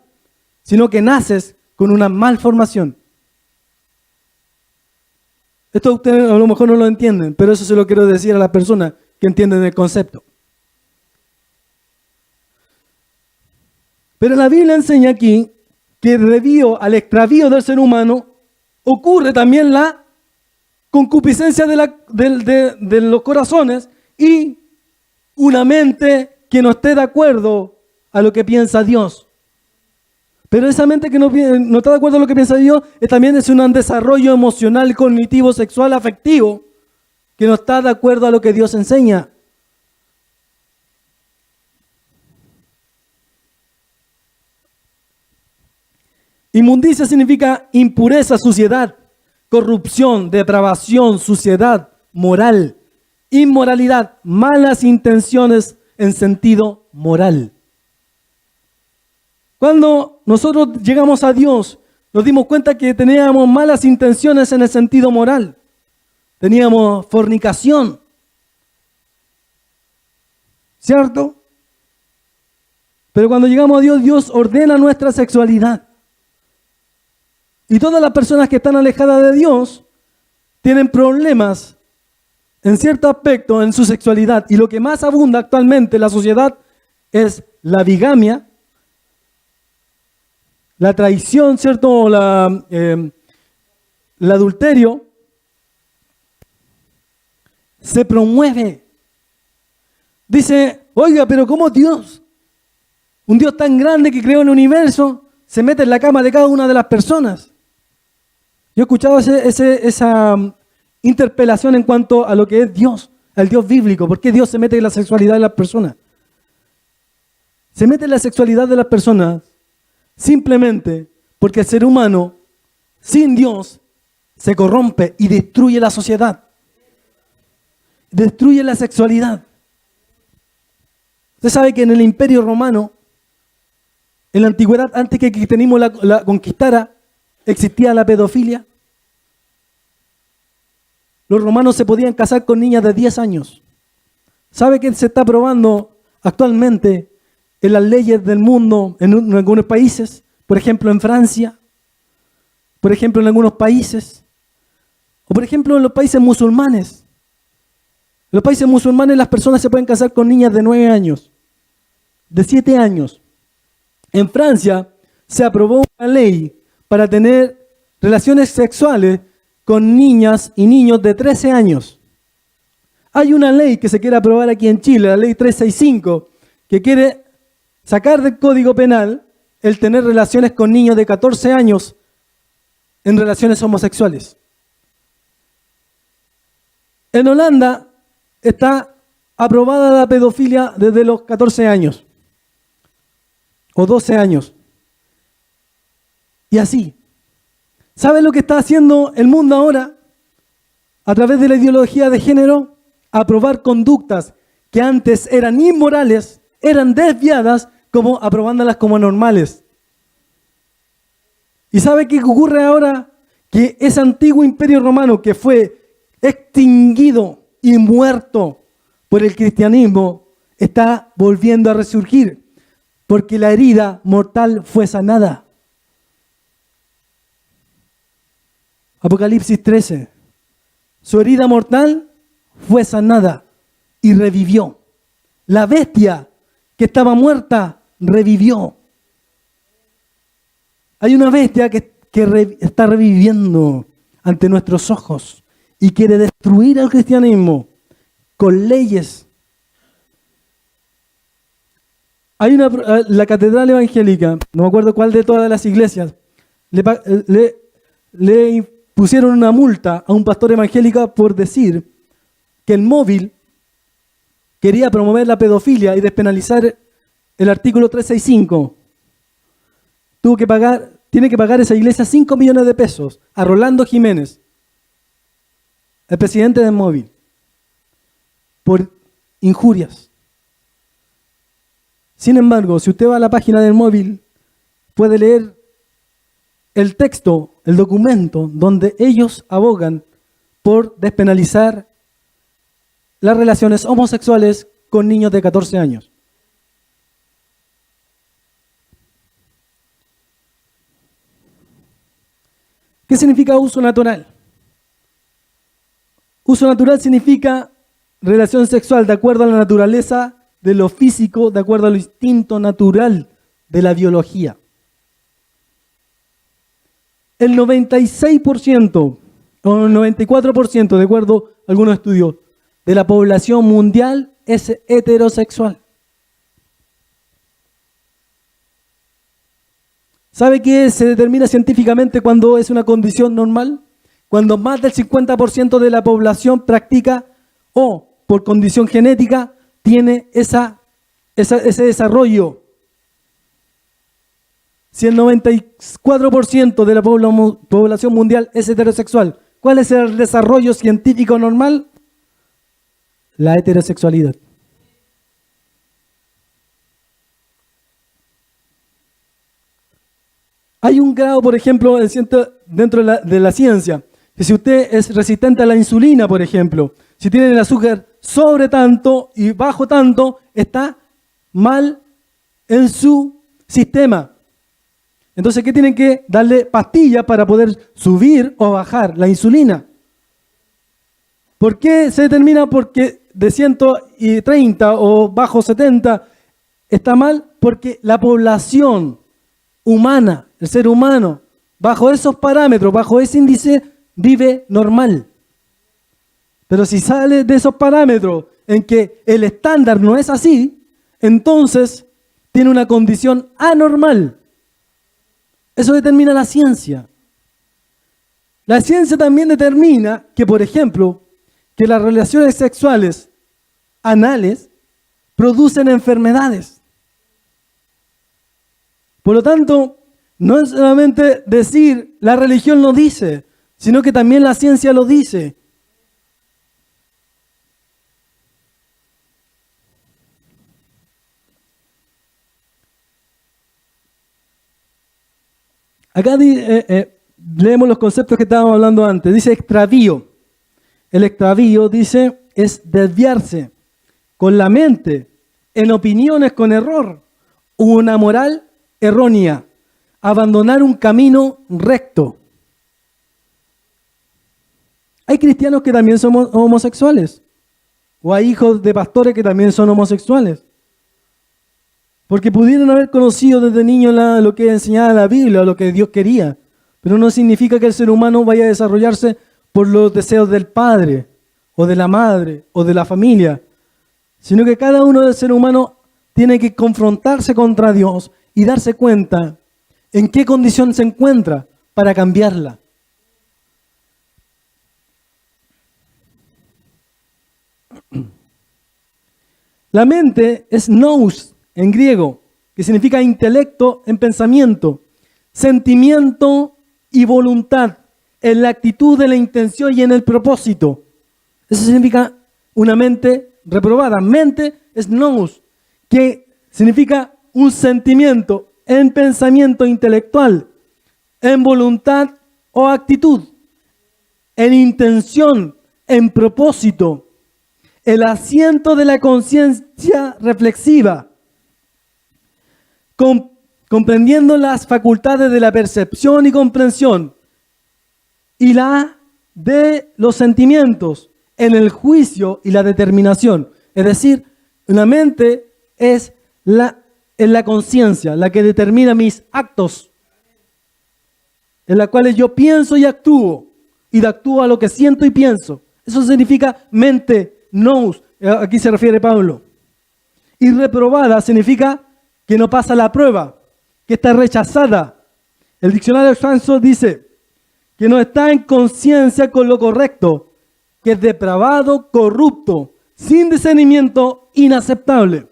sino que naces con una malformación. Esto ustedes a lo mejor no lo entienden, pero eso se lo quiero decir a las personas que entienden el concepto. Pero la Biblia enseña aquí que debido al extravío del ser humano ocurre también la concupiscencia de los corazones y una mente que no esté de acuerdo a lo que piensa Dios. Pero esa mente que no está de acuerdo a lo que piensa Dios también es un desarrollo emocional, cognitivo, sexual, afectivo, que no está de acuerdo a lo que Dios enseña. Inmundicia significa impureza, suciedad, corrupción, depravación, suciedad, moral, inmoralidad, malas intenciones en sentido moral. Cuando nosotros llegamos a Dios, nos dimos cuenta que teníamos malas intenciones en el sentido moral. Teníamos fornicación, ¿cierto? Pero cuando llegamos a Dios, Dios ordena nuestra sexualidad. Y todas las personas que están alejadas de Dios tienen problemas en cierto aspecto en su sexualidad. Y lo que más abunda actualmente en la sociedad es la bigamia, la traición, ¿cierto? El adulterio. Se promueve. Dice, oiga, pero ¿cómo Dios? Un Dios tan grande que creó el universo, se mete en la cama de cada una de las personas. Yo he escuchado esa interpelación en cuanto a lo que es Dios, al Dios bíblico. ¿Por qué Dios se mete en la sexualidad de las personas? Se mete en la sexualidad de las personas simplemente porque el ser humano, sin Dios, se corrompe y destruye la sociedad. Destruye la sexualidad. Usted sabe que en el Imperio Romano, en la antigüedad, antes que el cristianismo la conquistara, existía la pedofilia. Los romanos se podían casar con niñas de 10 años. ¿Sabe qué se está probando actualmente en las leyes del mundo en algunos países? Por ejemplo, en Francia. Por ejemplo, en algunos países. O por ejemplo, en los países musulmanes. En los países musulmanes las personas se pueden casar con niñas de 9 años. De 7 años. En Francia se aprobó una ley para tener relaciones sexuales con niñas y niños de 13 años. Hay una ley que se quiere aprobar aquí en Chile, la ley 365, que quiere sacar del Código Penal el tener relaciones con niños de 14 años en relaciones homosexuales. En Holanda está aprobada la pedofilia desde los 14 años o 12 años. Y así. ¿Sabe lo que está haciendo el mundo ahora? A través de la ideología de género, aprobar conductas que antes eran inmorales, eran desviadas, como aprobándolas como normales. ¿Y sabe qué ocurre ahora? Que ese antiguo imperio romano que fue extinguido y muerto por el cristianismo está volviendo a resurgir, porque la herida mortal fue sanada. Apocalipsis 13. Su herida mortal fue sanada y revivió. La bestia que estaba muerta revivió. Hay una bestia que está reviviendo ante nuestros ojos y quiere destruir al cristianismo con leyes. Hay la catedral evangélica, no me acuerdo cuál de todas las iglesias, le pusieron una multa a un pastor evangélico por decir que el móvil quería promover la pedofilia y despenalizar el artículo 365. Tiene que pagar esa iglesia 5 millones de pesos a Rolando Jiménez, el presidente del móvil, por injurias. Sin embargo, si usted va a la página del móvil, puede leer el texto, el documento, donde ellos abogan por despenalizar las relaciones homosexuales con niños de 14 años. ¿Qué significa uso natural? Uso natural significa relación sexual de acuerdo a la naturaleza de lo físico, de acuerdo al instinto natural de la biología. El 96% o el 94%, de acuerdo a algunos estudios, de la población mundial es heterosexual. ¿Sabe qué se determina científicamente cuando es una condición normal? Cuando más del 50% de la población practica o por condición genética tiene ese desarrollo. Si el 94% de la población mundial es heterosexual, ¿cuál es el desarrollo científico normal? La heterosexualidad. Hay un grado, por ejemplo, dentro de la ciencia, que si usted es resistente a la insulina, por ejemplo, si tiene el azúcar sobre tanto y bajo tanto, está mal en su sistema. Entonces, ¿qué tienen que darle pastillas para poder subir o bajar la insulina? ¿Por qué se determina porque de 130 o bajo 70 está mal? Porque la población humana, el ser humano, bajo esos parámetros, bajo ese índice, vive normal. Pero si sale de esos parámetros en que el estándar no es así, entonces tiene una condición anormal. Eso determina la ciencia. La ciencia también determina que, por ejemplo, que las relaciones sexuales anales producen enfermedades. Por lo tanto, no es solamente decir la religión lo dice, sino que también la ciencia lo dice. Acá leemos los conceptos que estábamos hablando antes. Dice extravío. El extravío, dice, es desviarse con la mente en opiniones con error, una moral errónea, abandonar un camino recto. Hay cristianos que también son homosexuales, o hay hijos de pastores que también son homosexuales, porque pudieron haber conocido desde niños lo que enseñaba la Biblia, o lo que Dios quería, pero no significa que el ser humano vaya a desarrollarse por los deseos del padre, o de la madre, o de la familia, sino que cada uno del ser humano tiene que confrontarse contra Dios y darse cuenta en qué condición se encuentra para cambiarla. La mente es nous en griego, que significa intelecto en pensamiento, sentimiento y voluntad, en la actitud, de la intención y en el propósito. Eso significa una mente reprobada. Mente es nous, que significa un sentimiento en pensamiento intelectual, en voluntad o actitud, en intención, en propósito, el asiento de la conciencia reflexiva, comprendiendo las facultades de la percepción y comprensión, y la A de los sentimientos en el juicio y la determinación. Es decir, la mente es la conciencia, la que determina mis actos, en la cual yo pienso y actúo a lo que siento y pienso. Eso significa mente, nous, aquí se refiere Pablo. Y reprobada significa que no pasa la prueba, que está rechazada. El diccionario Sanso dice que no está en conciencia con lo correcto, que es depravado, corrupto, sin discernimiento, inaceptable.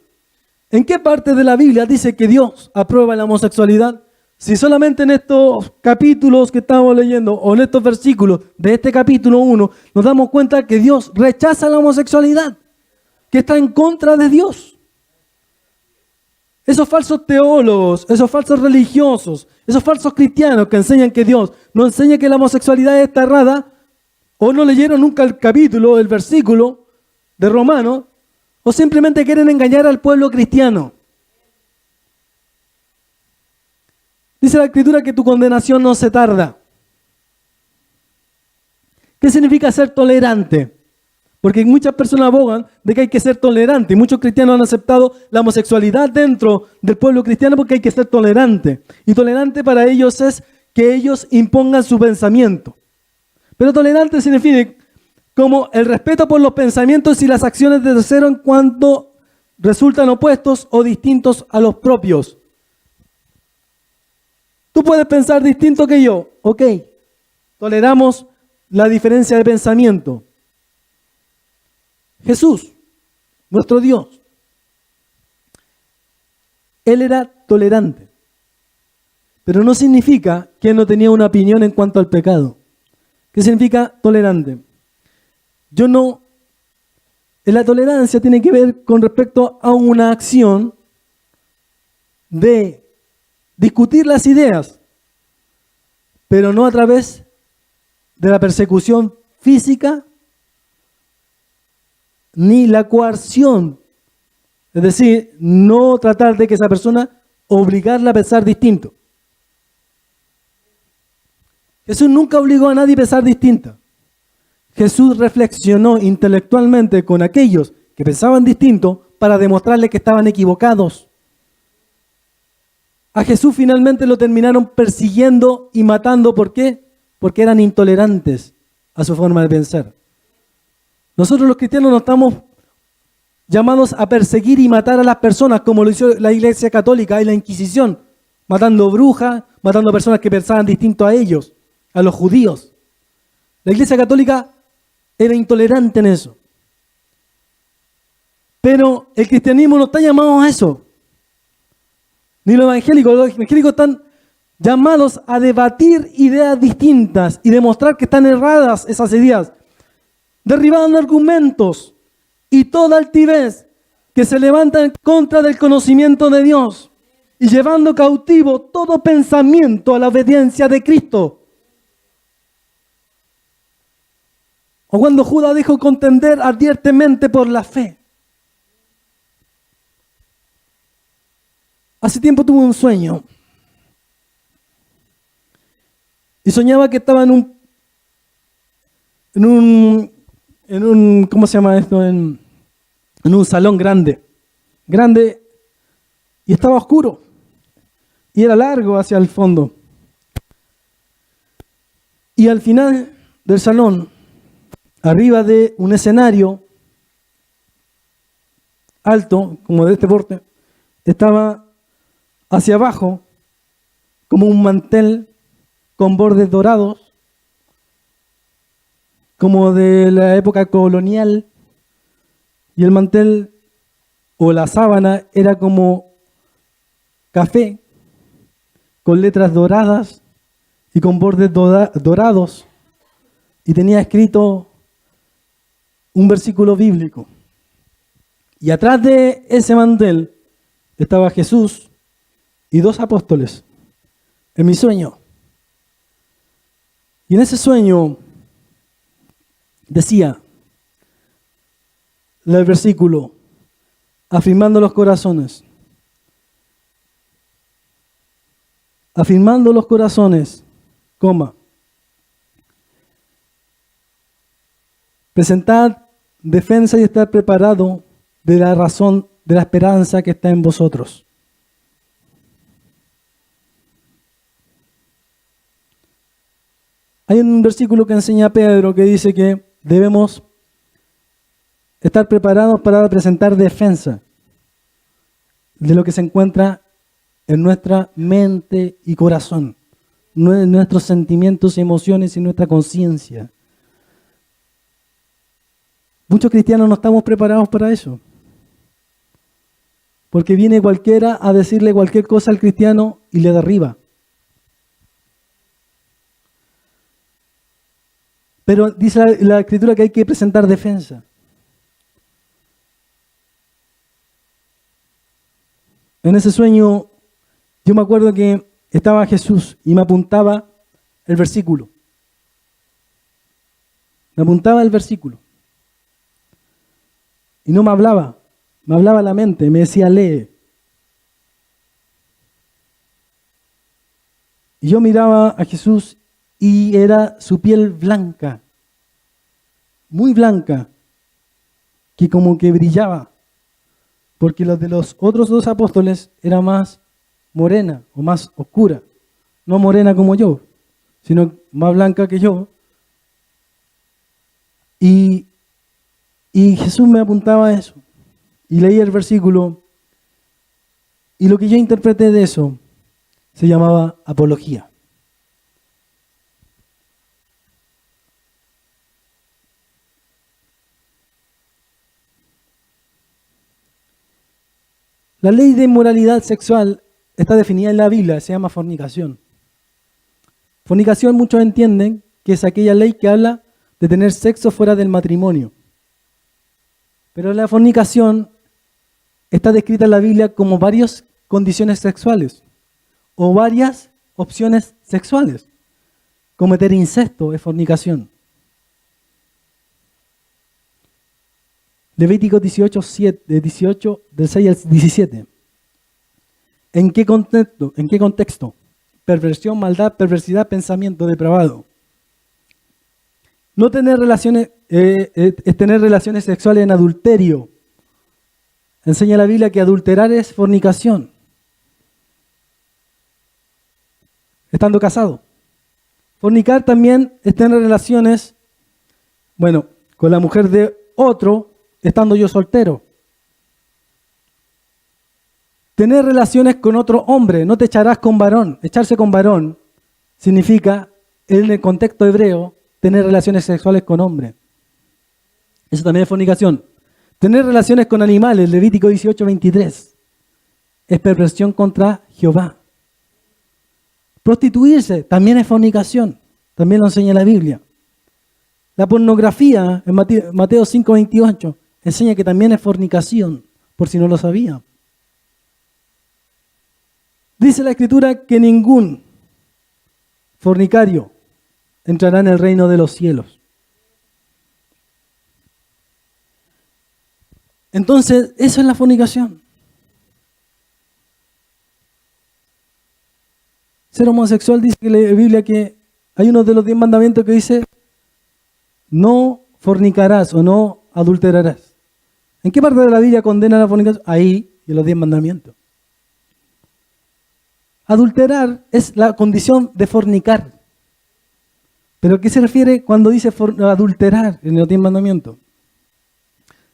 ¿En qué parte de la Biblia dice que Dios aprueba la homosexualidad? Si solamente en estos capítulos que estamos leyendo o en estos versículos de este capítulo 1 nos damos cuenta que Dios rechaza la homosexualidad, que está en contra de Dios. Esos falsos teólogos, esos falsos religiosos, esos falsos cristianos que enseñan que Dios no enseña que la homosexualidad está errada, o no leyeron nunca el capítulo, el versículo de Romanos, o simplemente quieren engañar al pueblo cristiano. Dice la Escritura que tu condenación no se tarda. ¿Qué significa ser tolerante? Porque muchas personas abogan de que hay que ser tolerante. Y muchos cristianos han aceptado la homosexualidad dentro del pueblo cristiano porque hay que ser tolerante. Y tolerante para ellos es que ellos impongan su pensamiento. Pero tolerante significa como el respeto por los pensamientos y las acciones de terceros en cuanto resultan opuestos o distintos a los propios. Tú puedes pensar distinto que yo, ok. Toleramos la diferencia de pensamiento. Jesús, nuestro Dios, Él era tolerante, pero no significa que Él no tenía una opinión en cuanto al pecado. ¿Qué significa tolerante? La tolerancia tiene que ver con respecto a una acción de discutir las ideas, pero no a través de la persecución física ni la coerción. Es decir, no tratar de que esa persona obligarla a pensar distinto. Jesús nunca obligó a nadie a pensar distinto. Jesús reflexionó intelectualmente con aquellos que pensaban distinto para demostrarles que estaban equivocados. A Jesús finalmente lo terminaron persiguiendo y matando. ¿Por qué? Porque eran intolerantes a su forma de pensar. Nosotros los cristianos no estamos llamados a perseguir y matar a las personas como lo hizo la Iglesia Católica y la Inquisición, matando brujas, matando personas que pensaban distinto a ellos, a los judíos. La Iglesia Católica era intolerante en eso. Pero el cristianismo no está llamado a eso. Ni los evangélicos están llamados a debatir ideas distintas y demostrar que están erradas esas ideas, derribando argumentos y toda altivez que se levanta en contra del conocimiento de Dios y llevando cautivo todo pensamiento a la obediencia de Cristo. O cuando Judas dijo contender ardientemente por la fe. Hace tiempo tuve un sueño y soñaba que estaba en un ¿cómo se llama esto? En un salón grande y estaba oscuro y era largo hacia el fondo. Y al final del salón, arriba de un escenario alto, como de este porte, estaba hacia abajo, como un mantel con bordes dorados, como de la época colonial, y el mantel o la sábana era como café, con letras doradas y con bordes dorados, y tenía escrito un versículo bíblico. Y atrás de ese mantel estaba Jesús y 2 apóstoles en mi sueño. Y en ese sueño decía el versículo, afirmando los corazones, coma, Presentad defensa y estar preparado de la razón, de la esperanza que está en vosotros. Hay un versículo que enseña Pedro que dice que debemos estar preparados para presentar defensa de lo que se encuentra en nuestra mente y corazón, en nuestros sentimientos y emociones y nuestra conciencia. Muchos cristianos no estamos preparados para eso, porque viene cualquiera a decirle cualquier cosa al cristiano y le derriba. Pero dice la Escritura que hay que presentar defensa. En ese sueño, yo me acuerdo que estaba Jesús y me apuntaba el versículo. Me apuntaba el versículo. Y no me hablaba la mente, me decía, lee. Y yo miraba a Jesús y era su piel blanca, muy blanca, que como que brillaba, porque los de los otros dos apóstoles era más morena o más oscura, no morena como yo, sino más blanca que yo. Y Jesús me apuntaba a eso, y leí el versículo, y lo que yo interpreté de eso se llamaba apología. La ley de inmoralidad sexual está definida en la Biblia, se llama fornicación. Fornicación muchos entienden que es aquella ley que habla de tener sexo fuera del matrimonio. Pero la fornicación está descrita en la Biblia como varias condiciones sexuales o varias opciones sexuales. Cometer incesto es fornicación. Levítico 18, del 6 al 17. ¿En qué contexto? ¿En qué contexto? Perversión, maldad, perversidad, pensamiento depravado. No tener relaciones, es tener relaciones sexuales en adulterio. Enseña la Biblia que adulterar es fornicación. Estando casado. Fornicar también es tener relaciones, con la mujer de otro, estando yo soltero. Tener relaciones con otro hombre, no te echarás con varón. Echarse con varón significa, en el contexto hebreo, tener relaciones sexuales con hombre. Eso también es fornicación. Tener relaciones con animales, Levítico 18, 23. Es perversión contra Jehová. Prostituirse también es fornicación. También lo enseña la Biblia. La pornografía, en Mateo 5, 28, enseña que también es fornicación, por si no lo sabía. Dice la Escritura que ningún fornicario entrará en el reino de los cielos. Entonces, eso es la fornicación. Ser homosexual, dice la Biblia que hay uno de los 10 mandamientos que dice, no fornicarás o no adulterarás. ¿En qué parte de la Biblia condena la fornicación? Ahí, en los 10 mandamientos. Adulterar es la condición de fornicar. ¿Pero a qué se refiere cuando dice adulterar en los 10 mandamientos?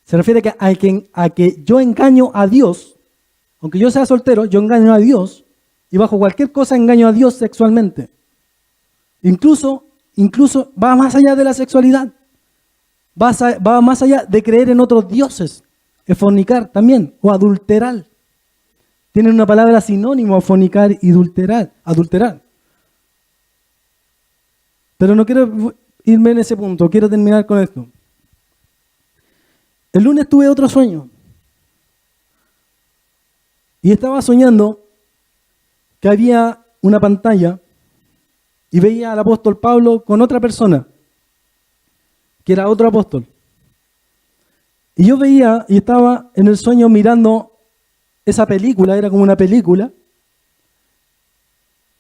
Se refiere a que yo engaño a Dios, aunque yo sea soltero, yo engaño a Dios y bajo cualquier cosa engaño a Dios sexualmente. Incluso va más allá de la sexualidad, va más allá de creer en otros dioses, es fornicar también, o adulterar. Tienen una palabra sinónimo a fornicar y adulterar. Pero no quiero irme en ese punto, quiero terminar con esto. El lunes tuve otro sueño. Y estaba soñando que había una pantalla y veía al apóstol Pablo con otra persona, que era otro apóstol. Y yo veía y estaba en el sueño mirando esa película, era como una película,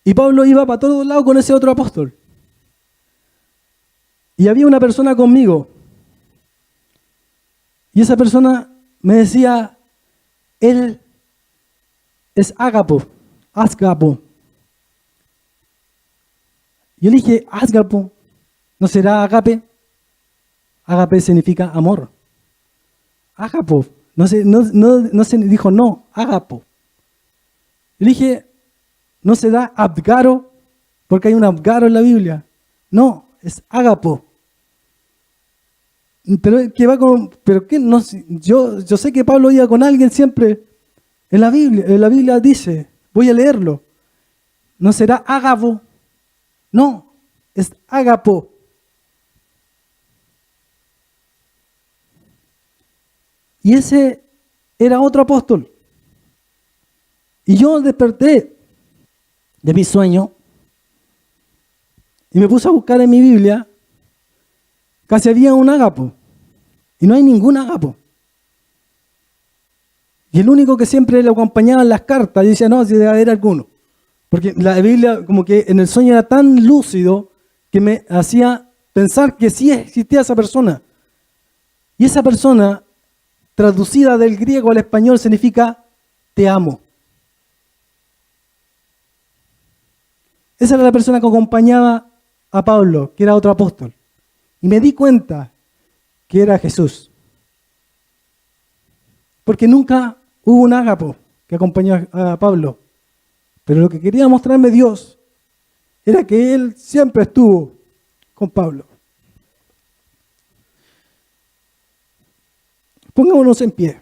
y Pablo iba para todos lados con ese otro apóstol. Y había una persona conmigo, Y esa persona me decía, él es ágapo. Yo le dije, ágapo, ¿no será agape? Agape significa amor. Ágapo. No se dijo no, ágapo. Yo le dije, ¿no se da abgaro? Porque hay un abgaro en la Biblia. No, es ágapo. Pero que va con, pero qué no, yo sé que Pablo iba con alguien siempre. En la Biblia dice, voy a leerlo. ¿No será ágabo? No, es ágapo. Y ese era otro apóstol. Y yo desperté de mi sueño y me puse a buscar en mi Biblia. Casi había un ágapo. Y no hay ningún ágapo. Y el único que siempre lo acompañaba en las cartas, yo decía, no, si debe haber alguno. Porque la Biblia, como que en el sueño era tan lúcido que me hacía pensar que sí existía esa persona. Y esa persona, traducida del griego al español, significa te amo. Esa era la persona que acompañaba a Pablo, que era otro apóstol. Y me di cuenta que era Jesús. Porque nunca hubo un ágapo que acompañó a Pablo. Pero lo que quería mostrarme Dios era que Él siempre estuvo con Pablo. Pongámonos en pie.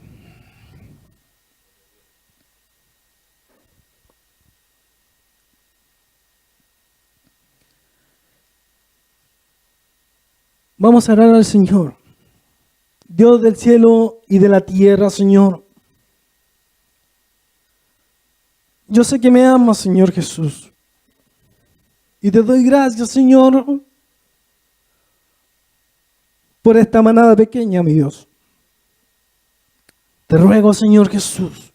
Vamos a orar al Señor. Dios del cielo y de la tierra, Señor. Yo sé que me amas, Señor Jesús. Y te doy gracias, Señor, por esta manada pequeña, mi Dios. Te ruego, Señor Jesús.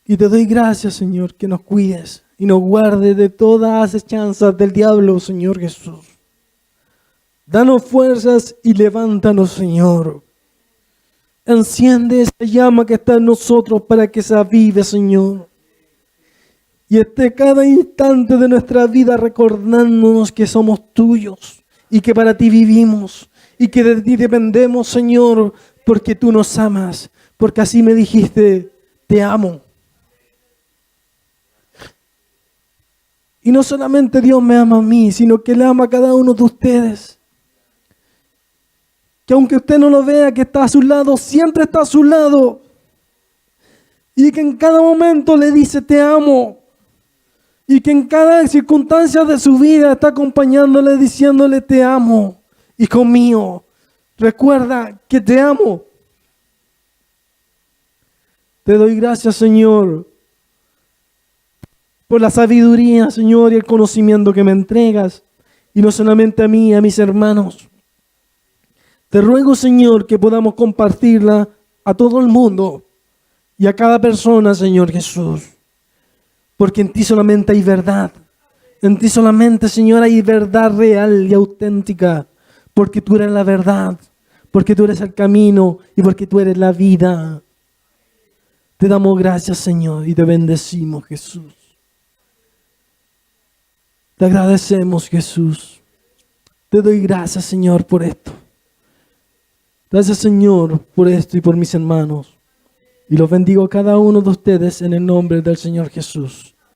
Y te doy gracias, Señor, que nos cuides y nos guardes de todas las acechanzas del diablo, Señor Jesús. Danos fuerzas y levántanos, Señor. Enciende esa llama que está en nosotros para que se avive, Señor. Y esté cada instante de nuestra vida recordándonos que somos tuyos y que para ti vivimos y que de ti dependemos, Señor, porque tú nos amas, porque así me dijiste, te amo. Y no solamente Dios me ama a mí, sino que le ama a cada uno de ustedes. Que aunque usted no lo vea, que está a su lado, siempre está a su lado. Y que en cada momento le dice, te amo. Y que en cada circunstancia de su vida está acompañándole, diciéndole, te amo. Hijo mío, recuerda que te amo. Te doy gracias, Señor, por la sabiduría, Señor, y el conocimiento que me entregas. Y no solamente a mí, a mis hermanos. Te ruego, Señor, que podamos compartirla a todo el mundo y a cada persona, Señor Jesús. Porque en ti solamente hay verdad. En ti solamente, Señor, hay verdad real y auténtica. Porque tú eres la verdad. Porque tú eres el camino y porque tú eres la vida. Te damos gracias, Señor, y te bendecimos, Jesús. Te agradecemos, Jesús. Te doy gracias, Señor, por esto. Gracias, Señor, por esto y por mis hermanos. Y los bendigo a cada uno de ustedes en el nombre del Señor Jesús.